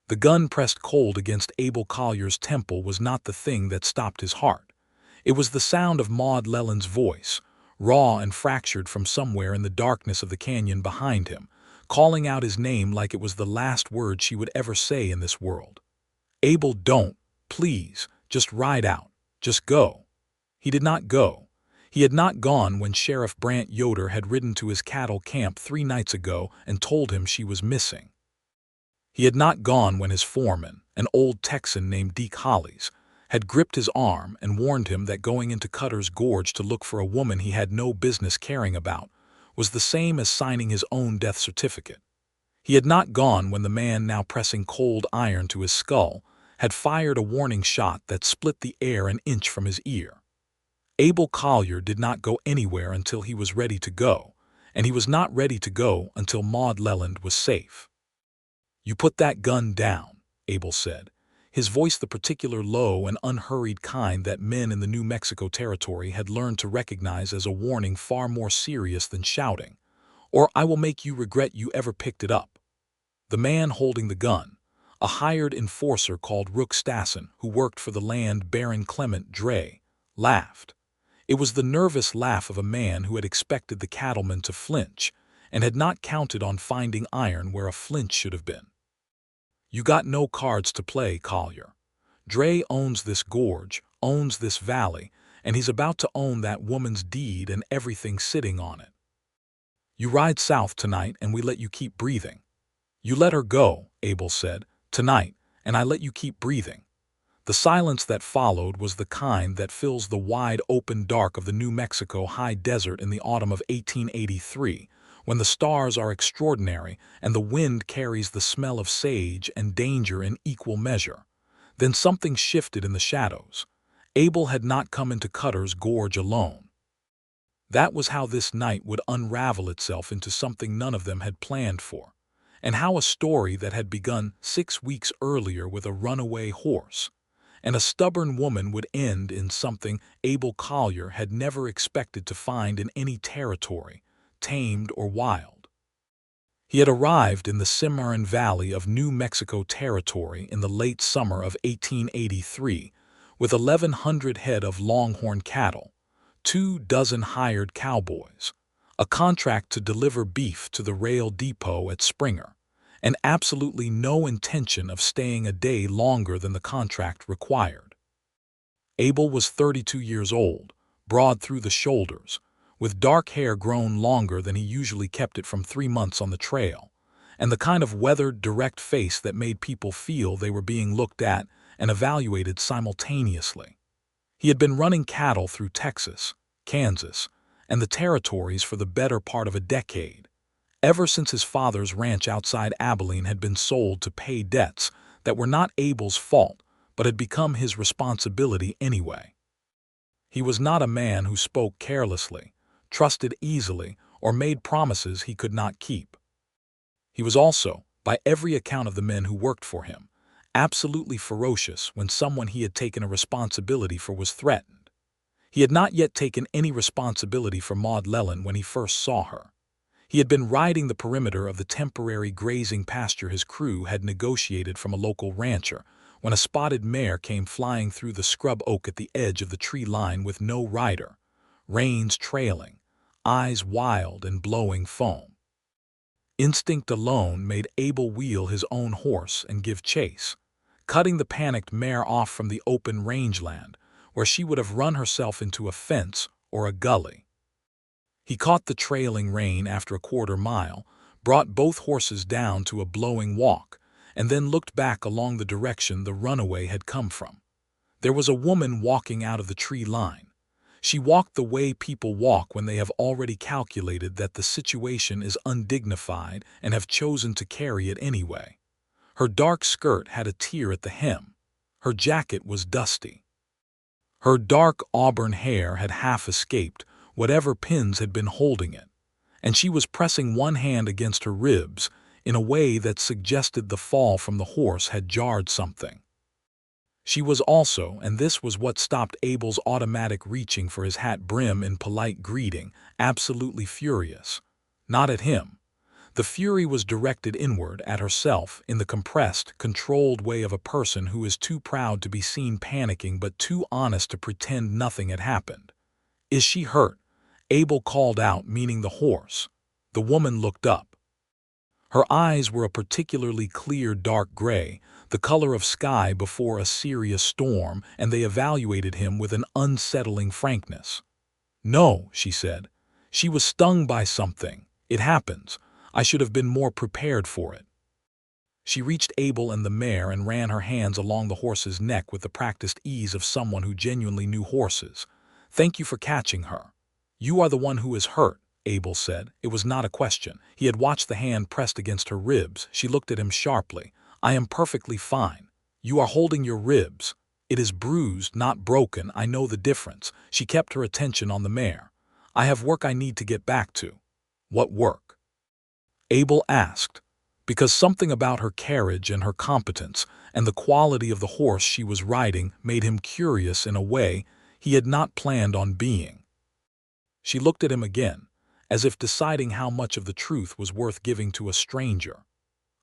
The gun pressed cold against Abel Collier's temple was not the thing that stopped his heart. It was the sound of Maude Leland's voice, raw and fractured from somewhere in the darkness of the canyon behind him, calling out his name like it was the last word she would ever say in this world. Abel, don't, please, just ride out, just go. He did not go. He had not gone when Sheriff Brant Yoder had ridden to his cattle camp 3 nights ago and told him she was missing. He had not gone when his foreman, an old Texan named Deke Hollies, had gripped his arm and warned him that going into Cutter's Gorge to look for a woman he had no business caring about was the same as signing his own death certificate. He had not gone when the man now pressing cold iron to his skull had fired a warning shot that split the air an inch from his ear. Abel Collier did not go anywhere until he was ready to go, and he was not ready to go until Maude Leland was safe. "You put that gun down," Abel said, his voice the particular low and unhurried kind that men in the New Mexico territory had learned to recognize as a warning far more serious than shouting, "or I will make you regret you ever picked it up." The man holding the gun, a hired enforcer called Rook Stassen who worked for the land Baron Clement Dre, laughed. It was the nervous laugh of a man who had expected the cattleman to flinch and had not counted on finding iron where a flint should have been. "You got no cards to play, Collier. Dre owns this gorge, owns this valley, and he's about to own that woman's deed and everything sitting on it. You ride south tonight and we let you keep breathing." "You let her go," Abel said, "tonight, and I let you keep breathing." The silence that followed was the kind that fills the wide open dark of the New Mexico high desert in the autumn of 1883, when the stars are extraordinary and the wind carries the smell of sage and danger in equal measure. Then something shifted in the shadows. Abel had not come into Cutter's Gorge alone. That was how this night would unravel itself into something none of them had planned for, and how a story that had begun 6 weeks earlier with a runaway horse and a stubborn woman would end in something Abel Collier had never expected to find in any territory, tamed or wild. He had arrived in the Cimarron Valley of New Mexico Territory in the late summer of 1883 with 1,100 head of longhorn cattle, 24 hired cowboys, a contract to deliver beef to the rail depot at Springer, and absolutely no intention of staying a day longer than the contract required. Abel was 32 years old, broad through the shoulders, with dark hair grown longer than he usually kept it from 3 months on the trail, and the kind of weathered, direct face that made people feel they were being looked at and evaluated simultaneously. He had been running cattle through Texas, Kansas, and the territories for the better part of a decade, ever since his father's ranch outside Abilene had been sold to pay debts that were not Abel's fault but had become his responsibility anyway. He was not a man who spoke carelessly, trusted easily, or made promises he could not keep. He was also, by every account of the men who worked for him, absolutely ferocious when someone he had taken a responsibility for was threatened. He had not yet taken any responsibility for Maude Leland when he first saw her. He had been riding the perimeter of the temporary grazing pasture his crew had negotiated from a local rancher when a spotted mare came flying through the scrub oak at the edge of the tree line with no rider, reins trailing, eyes wild and blowing foam. Instinct alone made Abel wheel his own horse and give chase, cutting the panicked mare off from the open rangeland where she would have run herself into a fence or a gully. He caught the trailing rein after a quarter mile, brought both horses down to a blowing walk, and then looked back along the direction the runaway had come from. There was a woman walking out of the tree line. She walked the way people walk when they have already calculated that the situation is undignified and have chosen to carry it anyway. Her dark skirt had a tear at the hem. Her jacket was dusty. Her dark auburn hair had half escaped whatever pins had been holding it, and she was pressing one hand against her ribs in a way that suggested the fall from the horse had jarred something. She was also, and this was what stopped Abel's automatic reaching for his hat brim in polite greeting, absolutely furious. Not at him. The fury was directed inward at herself in the compressed, controlled way of a person who is too proud to be seen panicking but too honest to pretend nothing had happened. "Is she hurt?" Abel called out, meaning the horse. The woman looked up. Her eyes were a particularly clear dark gray, the color of sky before a serious storm, and they evaluated him with an unsettling frankness. "No," she said. "She was stung by something. It happens. I should have been more prepared for it." She reached Abel and the mare and ran her hands along the horse's neck with the practiced ease of someone who genuinely knew horses. "Thank you for catching her." "You are the one who is hurt," Abel said. It was not a question. He had watched the hand pressed against her ribs. She looked at him sharply. "I am perfectly fine." "You are holding your ribs." "It is bruised, not broken. I know the difference." She kept her attention on the mare. "I have work I need to get back to." "What work?" Abel asked, because something about her carriage and her competence and the quality of the horse she was riding made him curious in a way he had not planned on being. She looked at him again, as if deciding how much of the truth was worth giving to a stranger.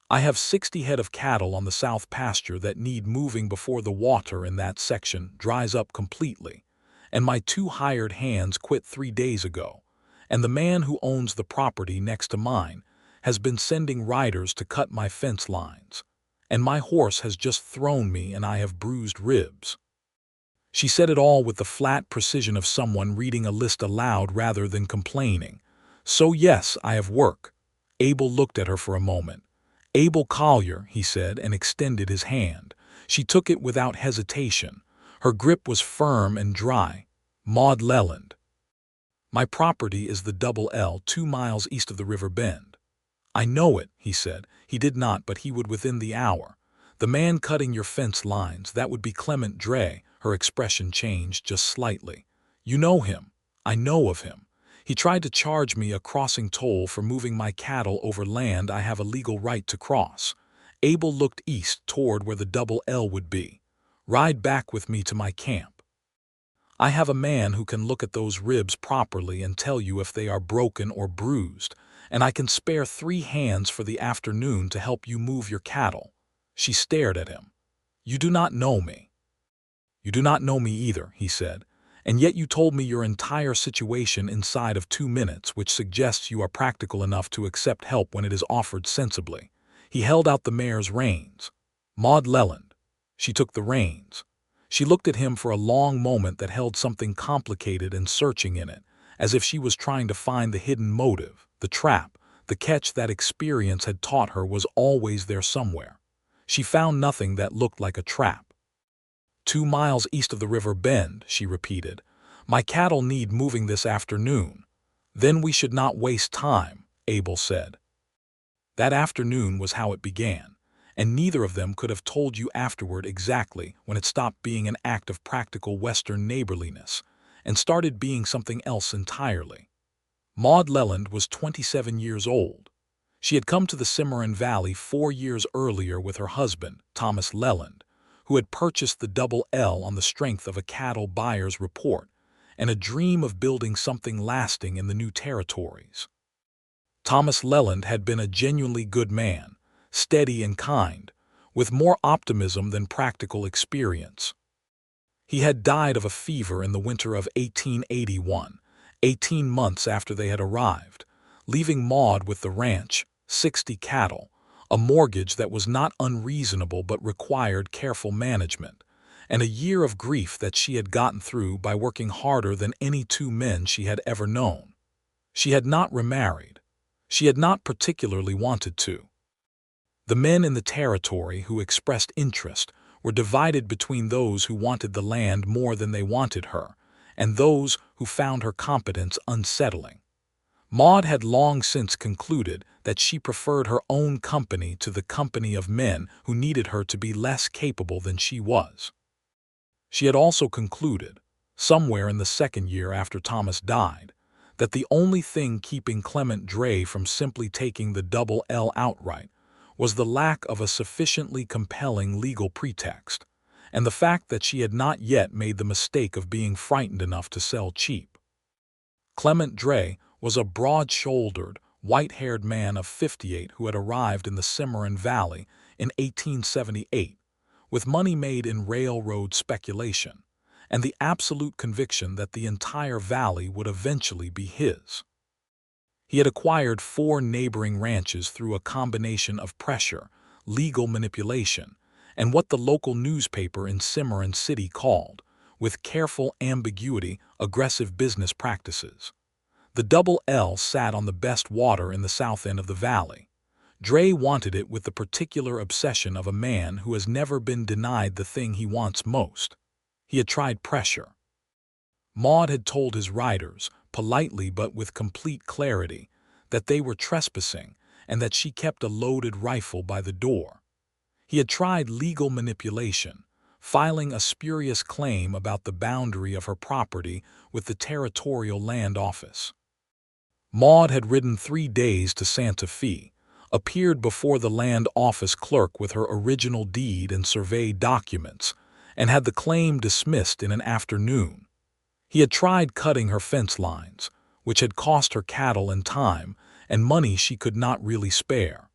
"I have 60 head of cattle on the south pasture that need moving before the water in that section dries up completely, and my 2 hired hands quit 3 days ago, and the man who owns the property next to mine has been sending riders to cut my fence lines, and my horse has just thrown me and I have bruised ribs." She said it all with the flat precision of someone reading a list aloud rather than complaining. "So yes, I have work." Abel looked at her for a moment. "Abel Collier," he said, and extended his hand. She took it without hesitation. Her grip was firm and dry. "Maude Leland. My property is the Double L, 2 miles east of the river bend." "I know it," he said. He did not, but he would within the hour. "The man cutting your fence lines, that would be Clement Dre." Her expression changed just slightly. "You know him." "I know of him. He tried to charge me a crossing toll for moving my cattle over land I have a legal right to cross." Abel looked east toward where the Double L would be. "Ride back with me to my camp. I have a man who can look at those ribs properly and tell you if they are broken or bruised, and I can spare 3 hands for the afternoon to help you move your cattle." She stared at him. "You do not know me." "You do not know me either," he said, "and yet you told me your entire situation inside of 2 minutes, which suggests you are practical enough to accept help when it is offered sensibly." He held out the mare's reins. "Maude Leland." She took the reins. She looked at him for a long moment that held something complicated and searching in it, as if she was trying to find the hidden motive, the trap, the catch that experience had taught her was always there somewhere. She found nothing that looked like a trap. 2 miles east of the river bend," she repeated. "My cattle need moving this afternoon." "Then we should not waste time," Abel said. That afternoon was how it began, and neither of them could have told you afterward exactly when it stopped being an act of practical Western neighborliness and started being something else entirely. Maude Leland was 27 years old. She had come to the Cimarron Valley 4 years earlier with her husband, Thomas Leland, who had purchased the Double L on the strength of a cattle buyer's report and a dream of building something lasting in the new territories. Thomas Leland had been a genuinely good man, steady and kind, with more optimism than practical experience. He had died of a fever in the winter of 1881, 18 months after they had arrived, leaving Maude with the ranch, 60 cattle, a mortgage that was not unreasonable but required careful management, and a year of grief that she had gotten through by working harder than any 2 men she had ever known. She had not remarried. She had not particularly wanted to. The men in the territory who expressed interest were divided between those who wanted the land more than they wanted her, and those who found her competence unsettling. Maude had long since concluded that she preferred her own company to the company of men who needed her to be less capable than she was. She had also concluded, somewhere in the 2nd year after Thomas died, that the only thing keeping Clement Dre from simply taking the Double L outright was the lack of a sufficiently compelling legal pretext, and the fact that she had not yet made the mistake of being frightened enough to sell cheap. Clement Dre was a broad-shouldered, white-haired man of 58 who had arrived in the Cimarron Valley in 1878 with money made in railroad speculation and the absolute conviction that the entire valley would eventually be his. He had acquired 4 neighboring ranches through a combination of pressure, legal manipulation, and what the local newspaper in Cimarron City called, with careful ambiguity, aggressive business practices. The Double L sat on the best water in the south end of the valley. Dre wanted it with the particular obsession of a man who has never been denied the thing he wants most. He had tried pressure. Maude had told his riders, politely but with complete clarity, that they were trespassing and that she kept a loaded rifle by the door. He had tried legal manipulation, filing a spurious claim about the boundary of her property with the Territorial Land Office. Maude had ridden 3 days to Santa Fe, appeared before the land office clerk with her original deed and survey documents, and had the claim dismissed in an afternoon. He had tried cutting her fence lines, which had cost her cattle and time and money she could not really spare.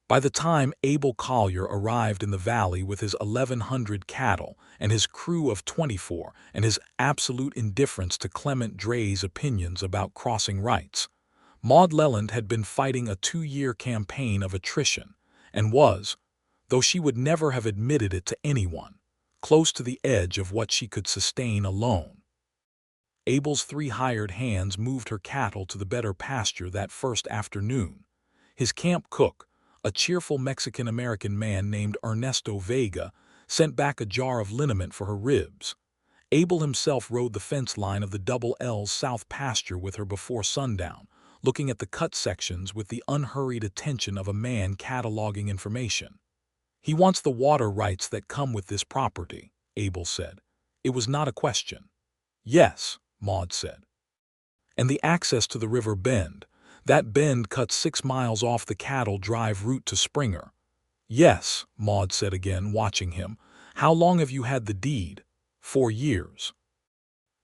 By the time Abel Collier arrived in the valley with his 1,100 cattle and his crew of 24 and his absolute indifference to Clement Dre's opinions about crossing rights, Maude Leland had been fighting a 2-year campaign of attrition and was, though she would never have admitted it to anyone, close to the edge of what she could sustain alone. Abel's 3 hired hands moved her cattle to the better pasture that first afternoon. His camp cook, a cheerful Mexican-American man named Ernesto Vega, sent back a jar of liniment for her ribs. Abel himself rode the fence line of the Double L's south pasture with her before sundown, looking at the cut sections with the unhurried attention of a man cataloging information. "He wants the water rights that come with this property," Abel said. It was not a question. "Yes," Maude said. "And the access to the river bend. That bend cuts 6 miles off the cattle drive route to Springer." "Yes," Maude said again, watching him. "How long have you had the deed?" 4 years.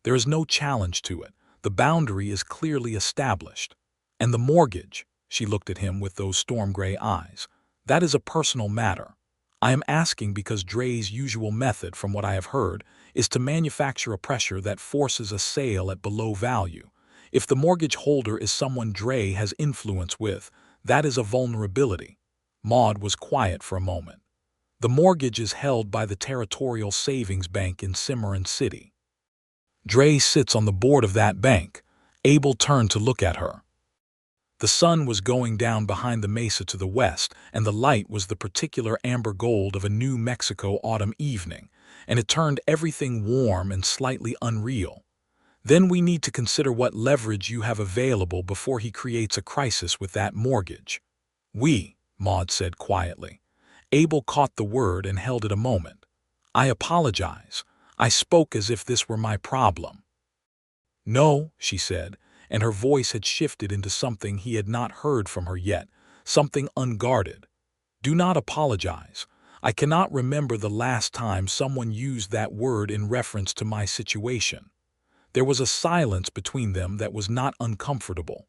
"There is no challenge to it. The boundary is clearly established. And the mortgage," she looked at him with those storm-gray eyes, "that is a personal matter. I am asking because Dre's usual method, from what I have heard, is to manufacture a pressure that forces a sale at below value. If the mortgage holder is someone Dre has influence with, that is a vulnerability." Maude was quiet for a moment. "The mortgage is held by the Territorial Savings Bank in Cimarron City." "Dre sits on the board of that bank." Abel turned to look at her. The sun was going down behind the mesa to the west, and the light was the particular amber gold of a New Mexico autumn evening, and it turned everything warm and slightly unreal. "Then we need to consider what leverage you have available before he creates a crisis with that mortgage." "We," Maude said quietly. Abel caught the word and held it a moment. "I apologize. I spoke as if this were my problem." "No," she said, and her voice had shifted into something he had not heard from her yet, something unguarded. "Do not apologize. I cannot remember the last time someone used that word in reference to my situation." There was a silence between them that was not uncomfortable.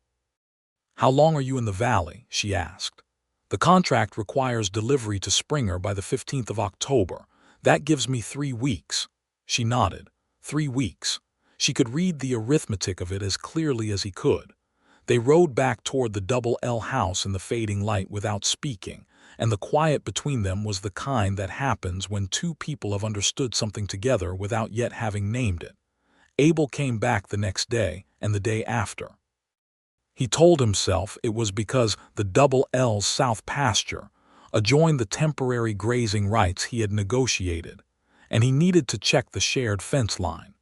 "How long are you in the valley?" she asked. "The contract requires delivery to Springer by the 15th of October. That gives me 3 weeks." She nodded. 3 weeks. She could read the arithmetic of it as clearly as he could. They rode back toward the Double L house in the fading light without speaking, and the quiet between them was the kind that happens when 2 people have understood something together without yet having named it. Abel came back the next day and the day after. He told himself it was because the Double L's south pasture adjoined the temporary grazing rights he had negotiated, and he needed to check the shared fence line.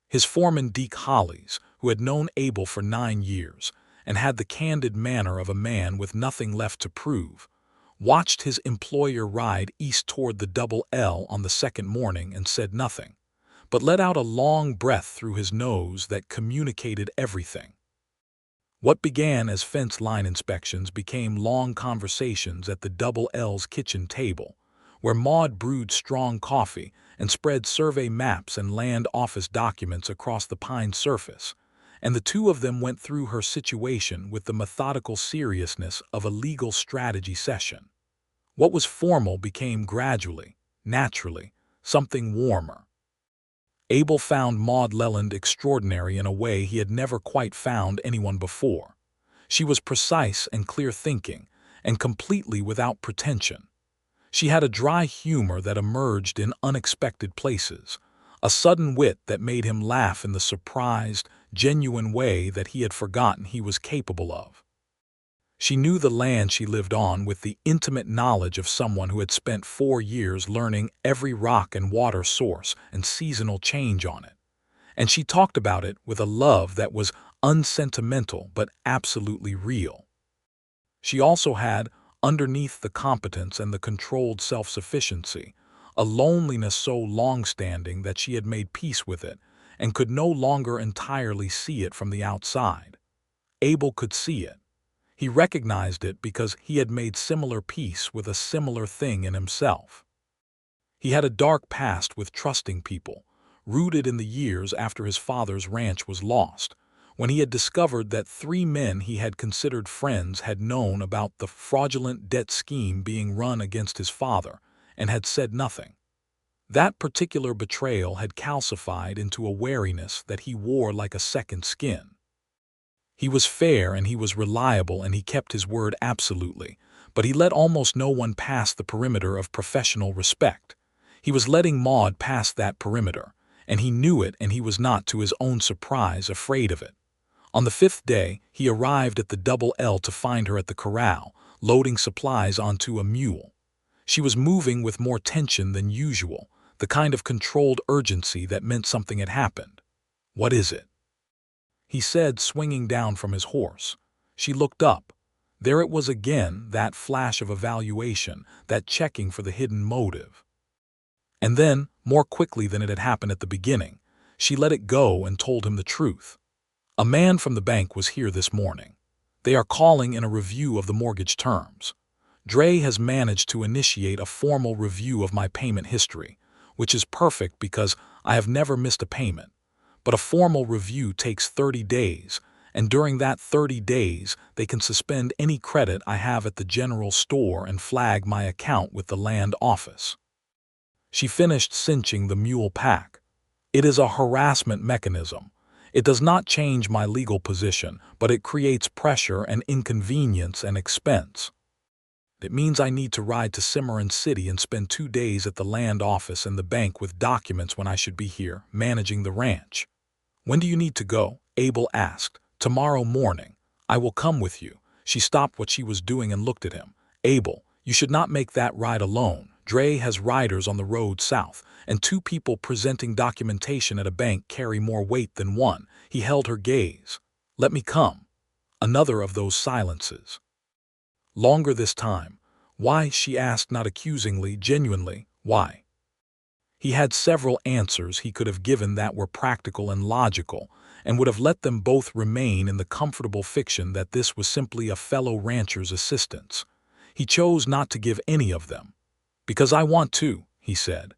His foreman Deke Hollies, who had known Abel for 9 years and had the candid manner of a man with nothing left to prove, watched his employer ride east toward the Double L on the second morning and said nothing, but let out a long breath through his nose that communicated everything. What began as fence line inspections became long conversations at the Double L's kitchen table, where Maude brewed strong coffee and spread survey maps and land office documents across the pine surface, and the two of them went through her situation with the methodical seriousness of a legal strategy session. What was formal became gradually, naturally, something warmer. Abel found Maude Leland extraordinary in a way he had never quite found anyone before. She was precise and clear-thinking, and completely without pretension. She had a dry humor that emerged in unexpected places, a sudden wit that made him laugh in the surprised, genuine way that he had forgotten he was capable of. She knew the land she lived on with the intimate knowledge of someone who had spent 4 years learning every rock and water source and seasonal change on it. And she talked about it with a love that was unsentimental but absolutely real. She also had, underneath the competence and the controlled self-sufficiency, a loneliness so long-standing that she had made peace with it and could no longer entirely see it from the outside. Abel could see it. He recognized it because he had made similar peace with a similar thing in himself. He had a dark past with trusting people, rooted in the years after his father's ranch was lost, when he had discovered that 3 men he had considered friends had known about the fraudulent debt scheme being run against his father and had said nothing. That particular betrayal had calcified into a wariness that he wore like a second skin. He was fair and he was reliable and he kept his word absolutely, but he let almost no one pass the perimeter of professional respect. He was letting Maude pass that perimeter, and he knew it, and he was not, to his own surprise, afraid of it. On the 5th day, he arrived at the Double L to find her at the corral, loading supplies onto a mule. She was moving with more tension than usual, the kind of controlled urgency that meant something had happened. "What is it?" he said, swinging down from his horse. She looked up. There it was again, that flash of evaluation, that checking for the hidden motive. And then, more quickly than it had happened at the beginning, she let it go and told him the truth. "A man from the bank was here this morning. They are calling in a review of the mortgage terms. Dre has managed to initiate a formal review of my payment history, which is perfect because I have never missed a payment. But a formal review takes 30 days, and during that 30 days, they can suspend any credit I have at the general store and flag my account with the land office." She finished cinching the mule pack. "It is a harassment mechanism. It does not change my legal position, but it creates pressure and inconvenience and expense. It means I need to ride to Cimarron City and spend 2 days at the land office and the bank with documents when I should be here, managing the ranch." "When do you need to go?" Abel asked. "Tomorrow morning. I will come with you." She stopped what she was doing and looked at him. "Abel, you should not make that ride alone. Dre has riders on the road south, and 2 people presenting documentation at a bank carry more weight than one." He held her gaze. "Let me come." Another of those silences. Longer this time. "Why?" she asked, not accusingly, genuinely. "Why?" He had several answers he could have given that were practical and logical, and would have let them both remain in the comfortable fiction that this was simply a fellow rancher's assistance. He chose not to give any of them. "Because I want to," he said.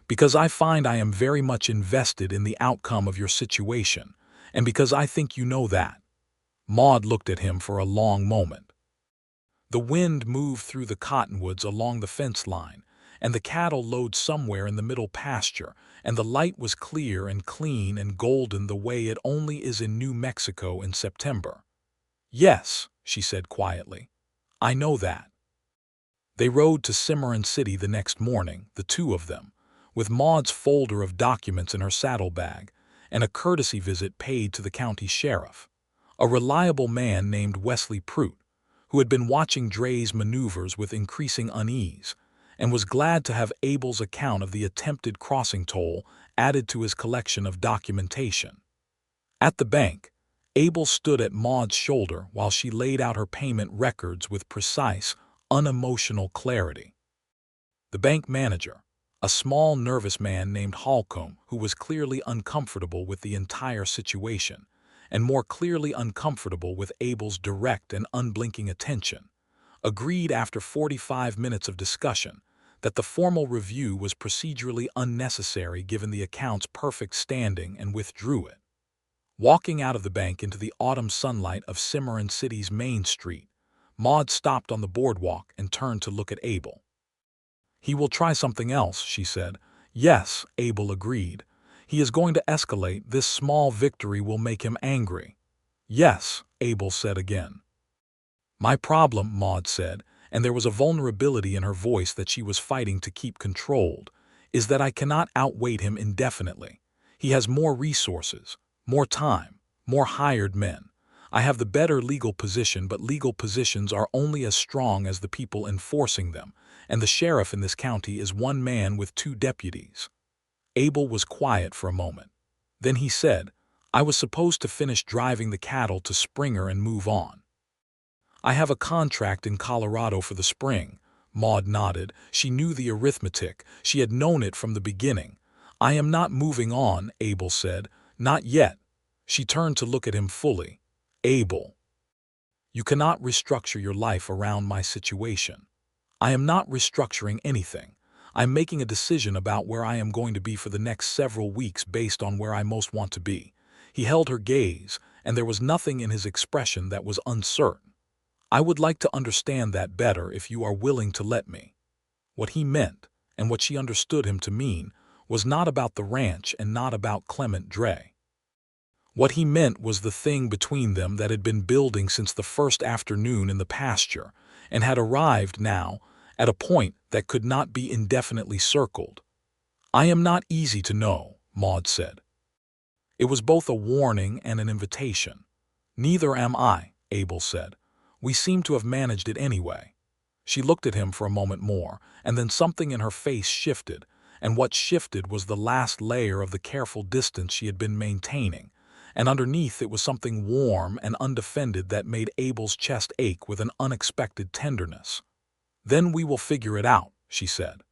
"Because I find I am very much invested in the outcome of your situation, and because I think you know that." Maude looked at him for a long moment. The wind moved through the cottonwoods along the fence line, and the cattle lowed somewhere in the middle pasture, and the light was clear and clean and golden the way it only is in New Mexico in September. "Yes," she said quietly. "I know that." They rode to Cimarron City the next morning, the 2 of them, with Maude's folder of documents in her saddlebag, and a courtesy visit paid to the county sheriff, a reliable man named Wesley Prout, who had been watching Dre's maneuvers with increasing unease, and was glad to have Abel's account of the attempted crossing toll added to his collection of documentation. At the bank, Abel stood at Maude's shoulder while she laid out her payment records with precise, unemotional clarity. The bank manager, a small, nervous man named Holcomb, who was clearly uncomfortable with the entire situation, and more clearly uncomfortable with Abel's direct and unblinking attention, agreed after 45 minutes of discussion that the formal review was procedurally unnecessary given the account's perfect standing and withdrew it. Walking out of the bank into the autumn sunlight of Cimarron City's main street, Maude stopped on the boardwalk and turned to look at Abel. "He will try something else," she said. "Yes," Abel agreed. "He is going to escalate. This small victory will make him angry." "Yes," Abel said again. "My problem," Maude said, and there was a vulnerability in her voice that she was fighting to keep controlled, "is that I cannot outwait him indefinitely. He has more resources, more time, more hired men. I have the better legal position, but legal positions are only as strong as the people enforcing them, and the sheriff in this county is one man with 2 deputies." Abel was quiet for a moment. Then he said, "I was supposed to finish driving the cattle to Springer and move on." "I have a contract in Colorado for the spring." Maude nodded. She knew the arithmetic. She had known it from the beginning. "I am not moving on," Abel said. "Not yet." She turned to look at him fully. "Abel, you cannot restructure your life around my situation." "I am not restructuring anything. I'm making a decision about where I am going to be for the next several weeks based on where I most want to be." He held her gaze, and there was nothing in his expression that was uncertain. "I would like to understand that better if you are willing to let me." What he meant, and what she understood him to mean, was not about the ranch and not about Clement Dre. What he meant was the thing between them that had been building since the first afternoon in the pasture, and had arrived now at a point that could not be indefinitely circled. "I am not easy to know," Maude said. It was both a warning and an invitation. "Neither am I," Abel said. "We seem to have managed it anyway." She looked at him for a moment more, and then something in her face shifted, and what shifted was the last layer of the careful distance she had been maintaining, and underneath it was something warm and undefended that made Abel's chest ache with an unexpected tenderness. "Then we will figure it out," she said.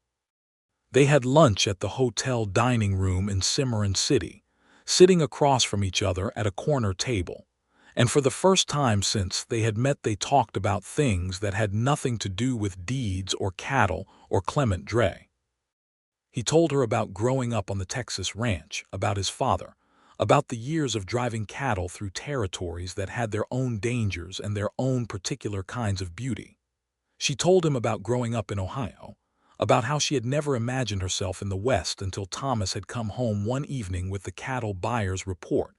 They had lunch at the hotel dining room in Cimarron City, sitting across from each other at a corner table. And for the first time since they had met, they talked about things that had nothing to do with deeds or cattle or Clement Dre. He told her about growing up on the Texas ranch, about his father, about the years of driving cattle through territories that had their own dangers and their own particular kinds of beauty. She told him about growing up in Ohio, about how she had never imagined herself in the West until Thomas had come home one evening with the cattle buyer's report,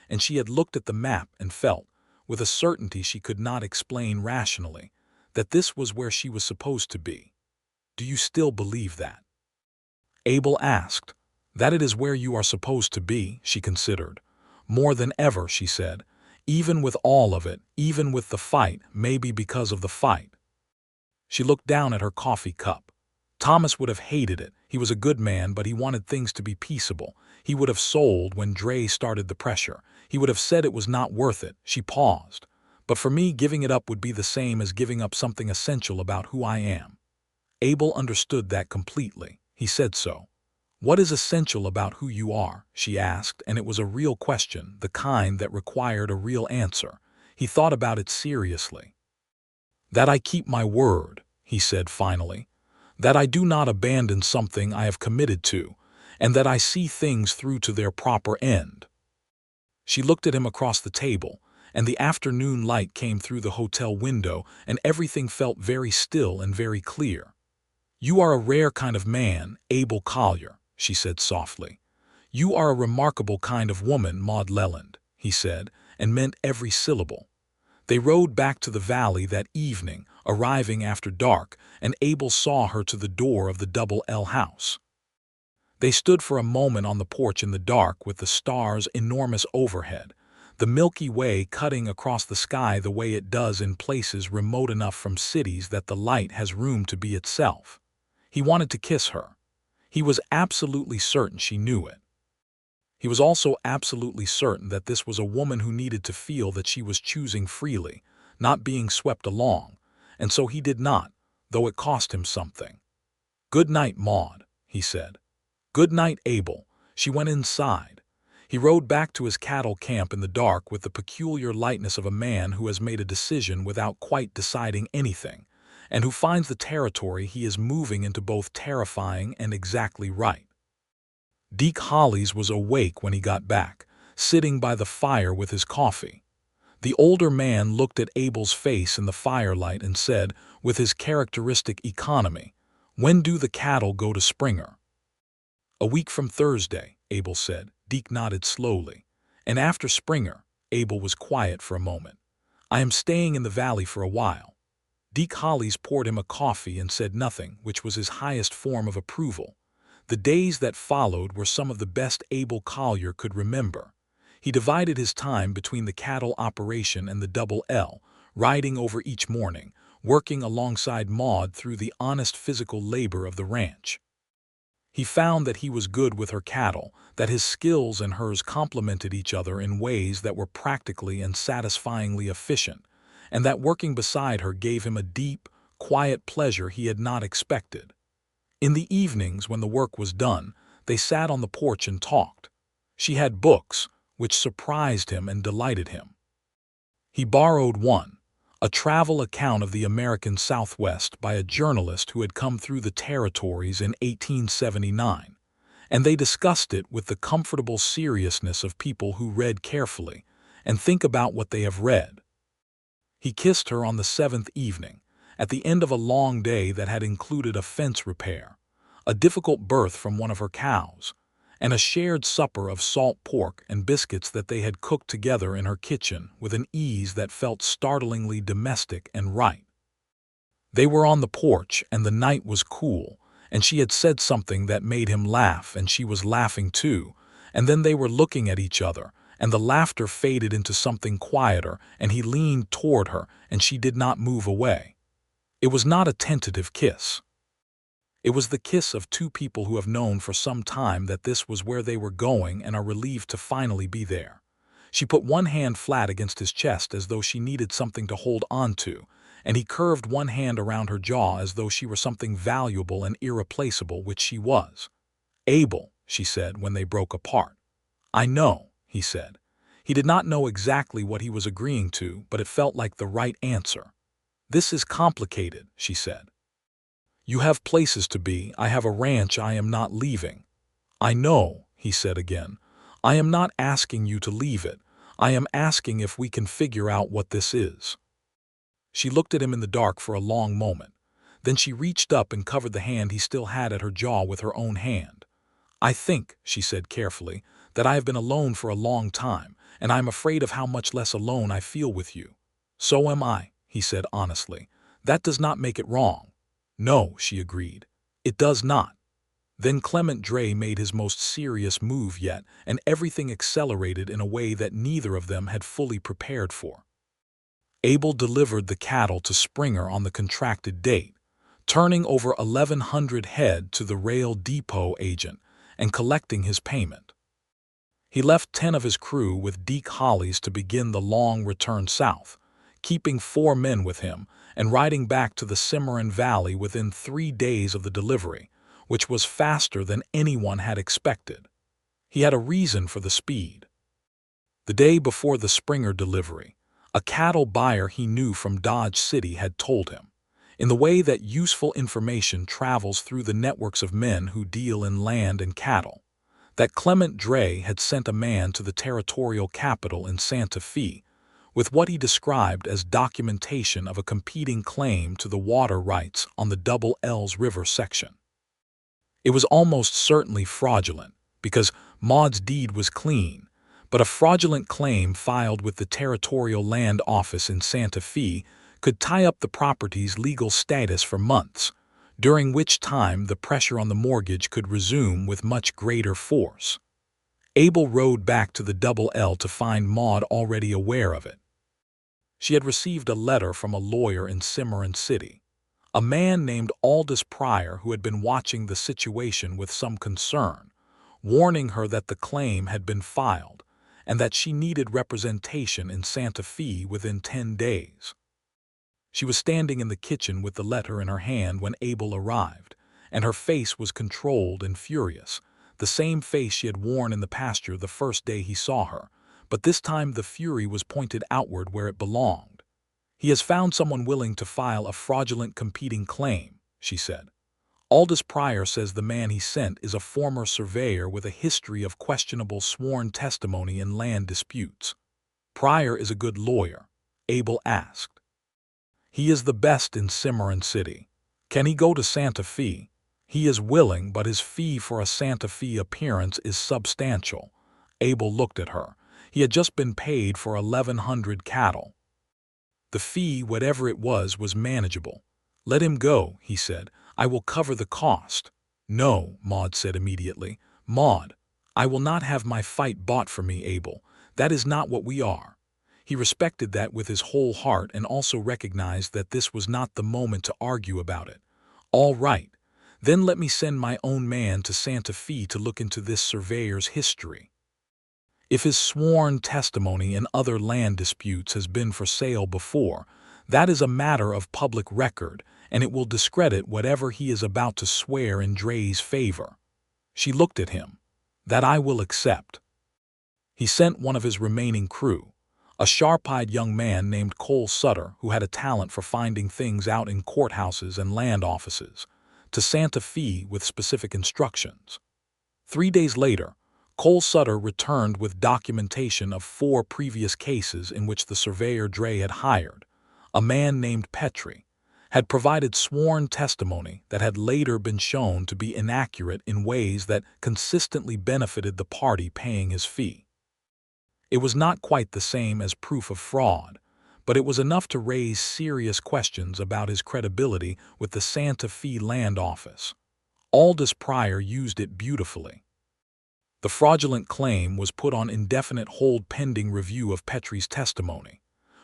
and she had looked at the map and felt, with a certainty she could not explain rationally, that this was where she was supposed to be. "Do you still believe that?" Abel asked. "That it is where you are supposed to be," she considered. "More than ever," she said. "Even with all of it, even with the fight, maybe because of the fight." She looked down at her coffee cup. Thomas would have hated it. He was a good man, but he wanted things to be peaceable. He would have sold when Dre started the pressure. He would have said it was not worth it. She paused. "But for me, giving it up would be the same as giving up something essential about who I am." Abel understood that completely. He said so. "What is essential about who you are?" she asked, and it was a real question, the kind that required a real answer. He thought about it seriously. "That I keep my word," he said finally. "That I do not abandon something I have committed to, and that I see things through to their proper end." She looked at him across the table, and the afternoon light came through the hotel window, and everything felt very still and very clear. "You are a rare kind of man, Abel Collier," she said softly. "You are a remarkable kind of woman, Maude Leland," he said, and meant every syllable. They rode back to the valley that evening, arriving after dark, and Abel saw her to the door of the Double L house. They stood for a moment on the porch in the dark with the stars enormous overhead, the Milky Way cutting across the sky the way it does in places remote enough from cities that the light has room to be itself. He wanted to kiss her. He was absolutely certain she knew it. He was also absolutely certain that this was a woman who needed to feel that she was choosing freely, not being swept along, and so he did not, though it cost him something. "Good night, Maude," he said. "Good night, Abel." She went inside. He rode back to his cattle camp in the dark with the peculiar lightness of a man who has made a decision without quite deciding anything, and who finds the territory he is moving into both terrifying and exactly right. Deke Hollies was awake when he got back, sitting by the fire with his coffee. The older man looked at Abel's face in the firelight and said, with his characteristic economy, "When do the cattle go to Springer?" "A week from Thursday," Abel said. Deke nodded slowly. "And after Springer?" Abel was quiet for a moment. "I am staying in the valley for a while." Deke Hollis poured him a coffee and said nothing, which was his highest form of approval. The days that followed were some of the best Abel Collier could remember. He divided his time between the cattle operation and the Double L, riding over each morning, working alongside Maude through the honest physical labor of the ranch. He found that he was good with her cattle, that his skills and hers complemented each other in ways that were practically and satisfyingly efficient, and that working beside her gave him a deep, quiet pleasure he had not expected. In the evenings, when the work was done, they sat on the porch and talked. She had books, which surprised him and delighted him. He borrowed one, a travel account of the American Southwest by a journalist who had come through the territories in 1879, and they discussed it with the comfortable seriousness of people who read carefully and think about what they have read. He kissed her on the 7th evening, at the end of a long day that had included a fence repair, a difficult birth from one of her cows, and a shared supper of salt pork and biscuits that they had cooked together in her kitchen with an ease that felt startlingly domestic and right. They were on the porch, and the night was cool, and she had said something that made him laugh, and she was laughing too, and then they were looking at each other, and the laughter faded into something quieter, and he leaned toward her, and she did not move away. It was not a tentative kiss. It was the kiss of two people who have known for some time that this was where they were going and are relieved to finally be there. She put one hand flat against his chest as though she needed something to hold on to, and he curved one hand around her jaw as though she were something valuable and irreplaceable, which she was. "Abel," she said when they broke apart. "I know," he said. He did not know exactly what he was agreeing to, but it felt like the right answer. "This is complicated," she said. "You have places to be. I have a ranch I am not leaving." "I know," he said again. "I am not asking you to leave it. I am asking if we can figure out what this is." She looked at him in the dark for a long moment. Then she reached up and covered the hand he still had at her jaw with her own hand. "I think," she said carefully, "that I have been alone for a long time, and I am afraid of how much less alone I feel with you." "So am I," he said honestly. "That does not make it wrong." "No," she agreed. "It does not." Then Clement Dre made his most serious move yet, and everything accelerated in a way that neither of them had fully prepared for. Abel delivered the cattle to Springer on the contracted date, turning over 1,100 head to the rail depot agent and collecting his payment. He left 10 of his crew with Deke Hollis to begin the long return south, keeping 4 men with him and riding back to the Cimarron Valley within 3 days of the delivery, which was faster than anyone had expected. He had a reason for the speed. The day before the Springer delivery, a cattle buyer he knew from Dodge City had told him, in the way that useful information travels through the networks of men who deal in land and cattle, that Clement Dre had sent a man to the territorial capital in Santa Fe with what he described as documentation of a competing claim to the water rights on the Double L's river section. It was almost certainly fraudulent, because Maude's deed was clean, but a fraudulent claim filed with the Territorial Land Office in Santa Fe could tie up the property's legal status for months, during which time the pressure on the mortgage could resume with much greater force. Abel rode back to the Double L to find Maude already aware of it. She had received a letter from a lawyer in Cimarron City, a man named Aldous Pryor, who had been watching the situation with some concern, warning her that the claim had been filed and that she needed representation in Santa Fe within 10 days. She was standing in the kitchen with the letter in her hand when Abel arrived, and her face was controlled and furious, the same face she had worn in the pasture the first day he saw her, but this time the fury was pointed outward where it belonged. "He has found someone willing to file a fraudulent competing claim," she said. Aldous Pryor says the man he sent is a former surveyor with a history of questionable sworn testimony in land disputes. Pryor is a good lawyer, Abel asked. He is the best in Cimarron City. Can he go to Santa Fe? He is willing, but his fee for a Santa Fe appearance is substantial. Abel looked at her. He had just been paid for 1,100 cattle. The fee, whatever it was manageable. Let him go, he said. I will cover the cost. No, Maude said immediately. Maude, I will not have my fight bought for me, Abel. That is not what we are. He respected that with his whole heart and also recognized that this was not the moment to argue about it. All right, then let me send my own man to Santa Fe to look into this surveyor's history. If his sworn testimony in other land disputes has been for sale before, that is a matter of public record, and it will discredit whatever he is about to swear in Dre's favor. She looked at him. That I will accept. He sent one of his remaining crew, a sharp-eyed young man named Cole Sutter who had a talent for finding things out in courthouses and land offices, to Santa Fe with specific instructions. 3 days later, Cole Sutter returned with documentation of 4 previous cases in which the surveyor Dre had hired, a man named Petrie, had provided sworn testimony that had later been shown to be inaccurate in ways that consistently benefited the party paying his fee. It was not quite the same as proof of fraud, but it was enough to raise serious questions about his credibility with the Santa Fe land office. Aldous Pryor used it beautifully. The fraudulent claim was put on indefinite hold pending review of Petrie's testimony.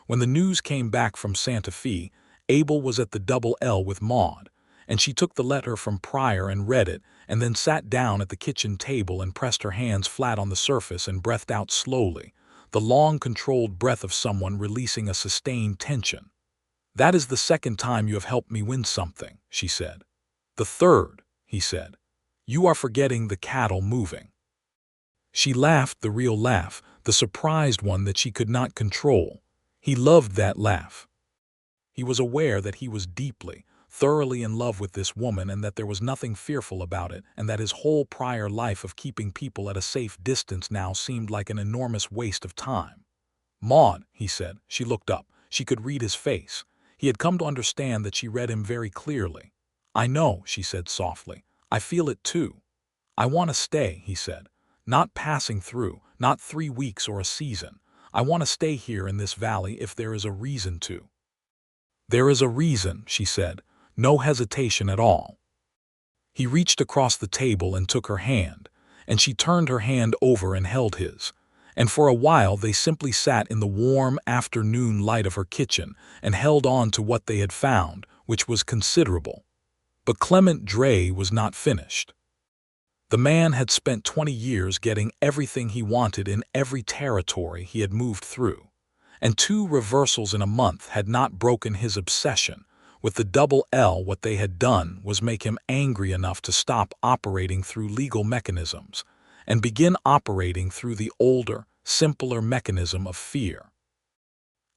When the news came back from Santa Fe, Abel was at the Double L with Maude, and she took the letter from Pryor and read it, and then sat down at the kitchen table and pressed her hands flat on the surface and breathed out slowly, the long controlled breath of someone releasing a sustained tension. That is the second time you have helped me win something, she said. The third, he said. You are forgetting the cattle moving. She laughed the real laugh, the surprised one that she could not control. He loved that laugh. He was aware that he was deeply, thoroughly in love with this woman and that there was nothing fearful about it, and that his whole prior life of keeping people at a safe distance now seemed like an enormous waste of time. Maude, he said. She looked up. She could read his face. He had come to understand that she read him very clearly. I know, she said softly. I feel it too. I want to stay, he said. Not passing through, not 3 weeks or a season. I want to stay here in this valley if there is a reason to. There is a reason, she said, no hesitation at all. He reached across the table and took her hand, and she turned her hand over and held his, and for a while they simply sat in the warm afternoon light of her kitchen and held on to what they had found, which was considerable. But Clement Dre was not finished. The man had spent 20 years getting everything he wanted in every territory he had moved through, and 2 reversals in a month had not broken his obsession. With the Double L, what they had done was make him angry enough to stop operating through legal mechanisms and begin operating through the older, simpler mechanism of fear.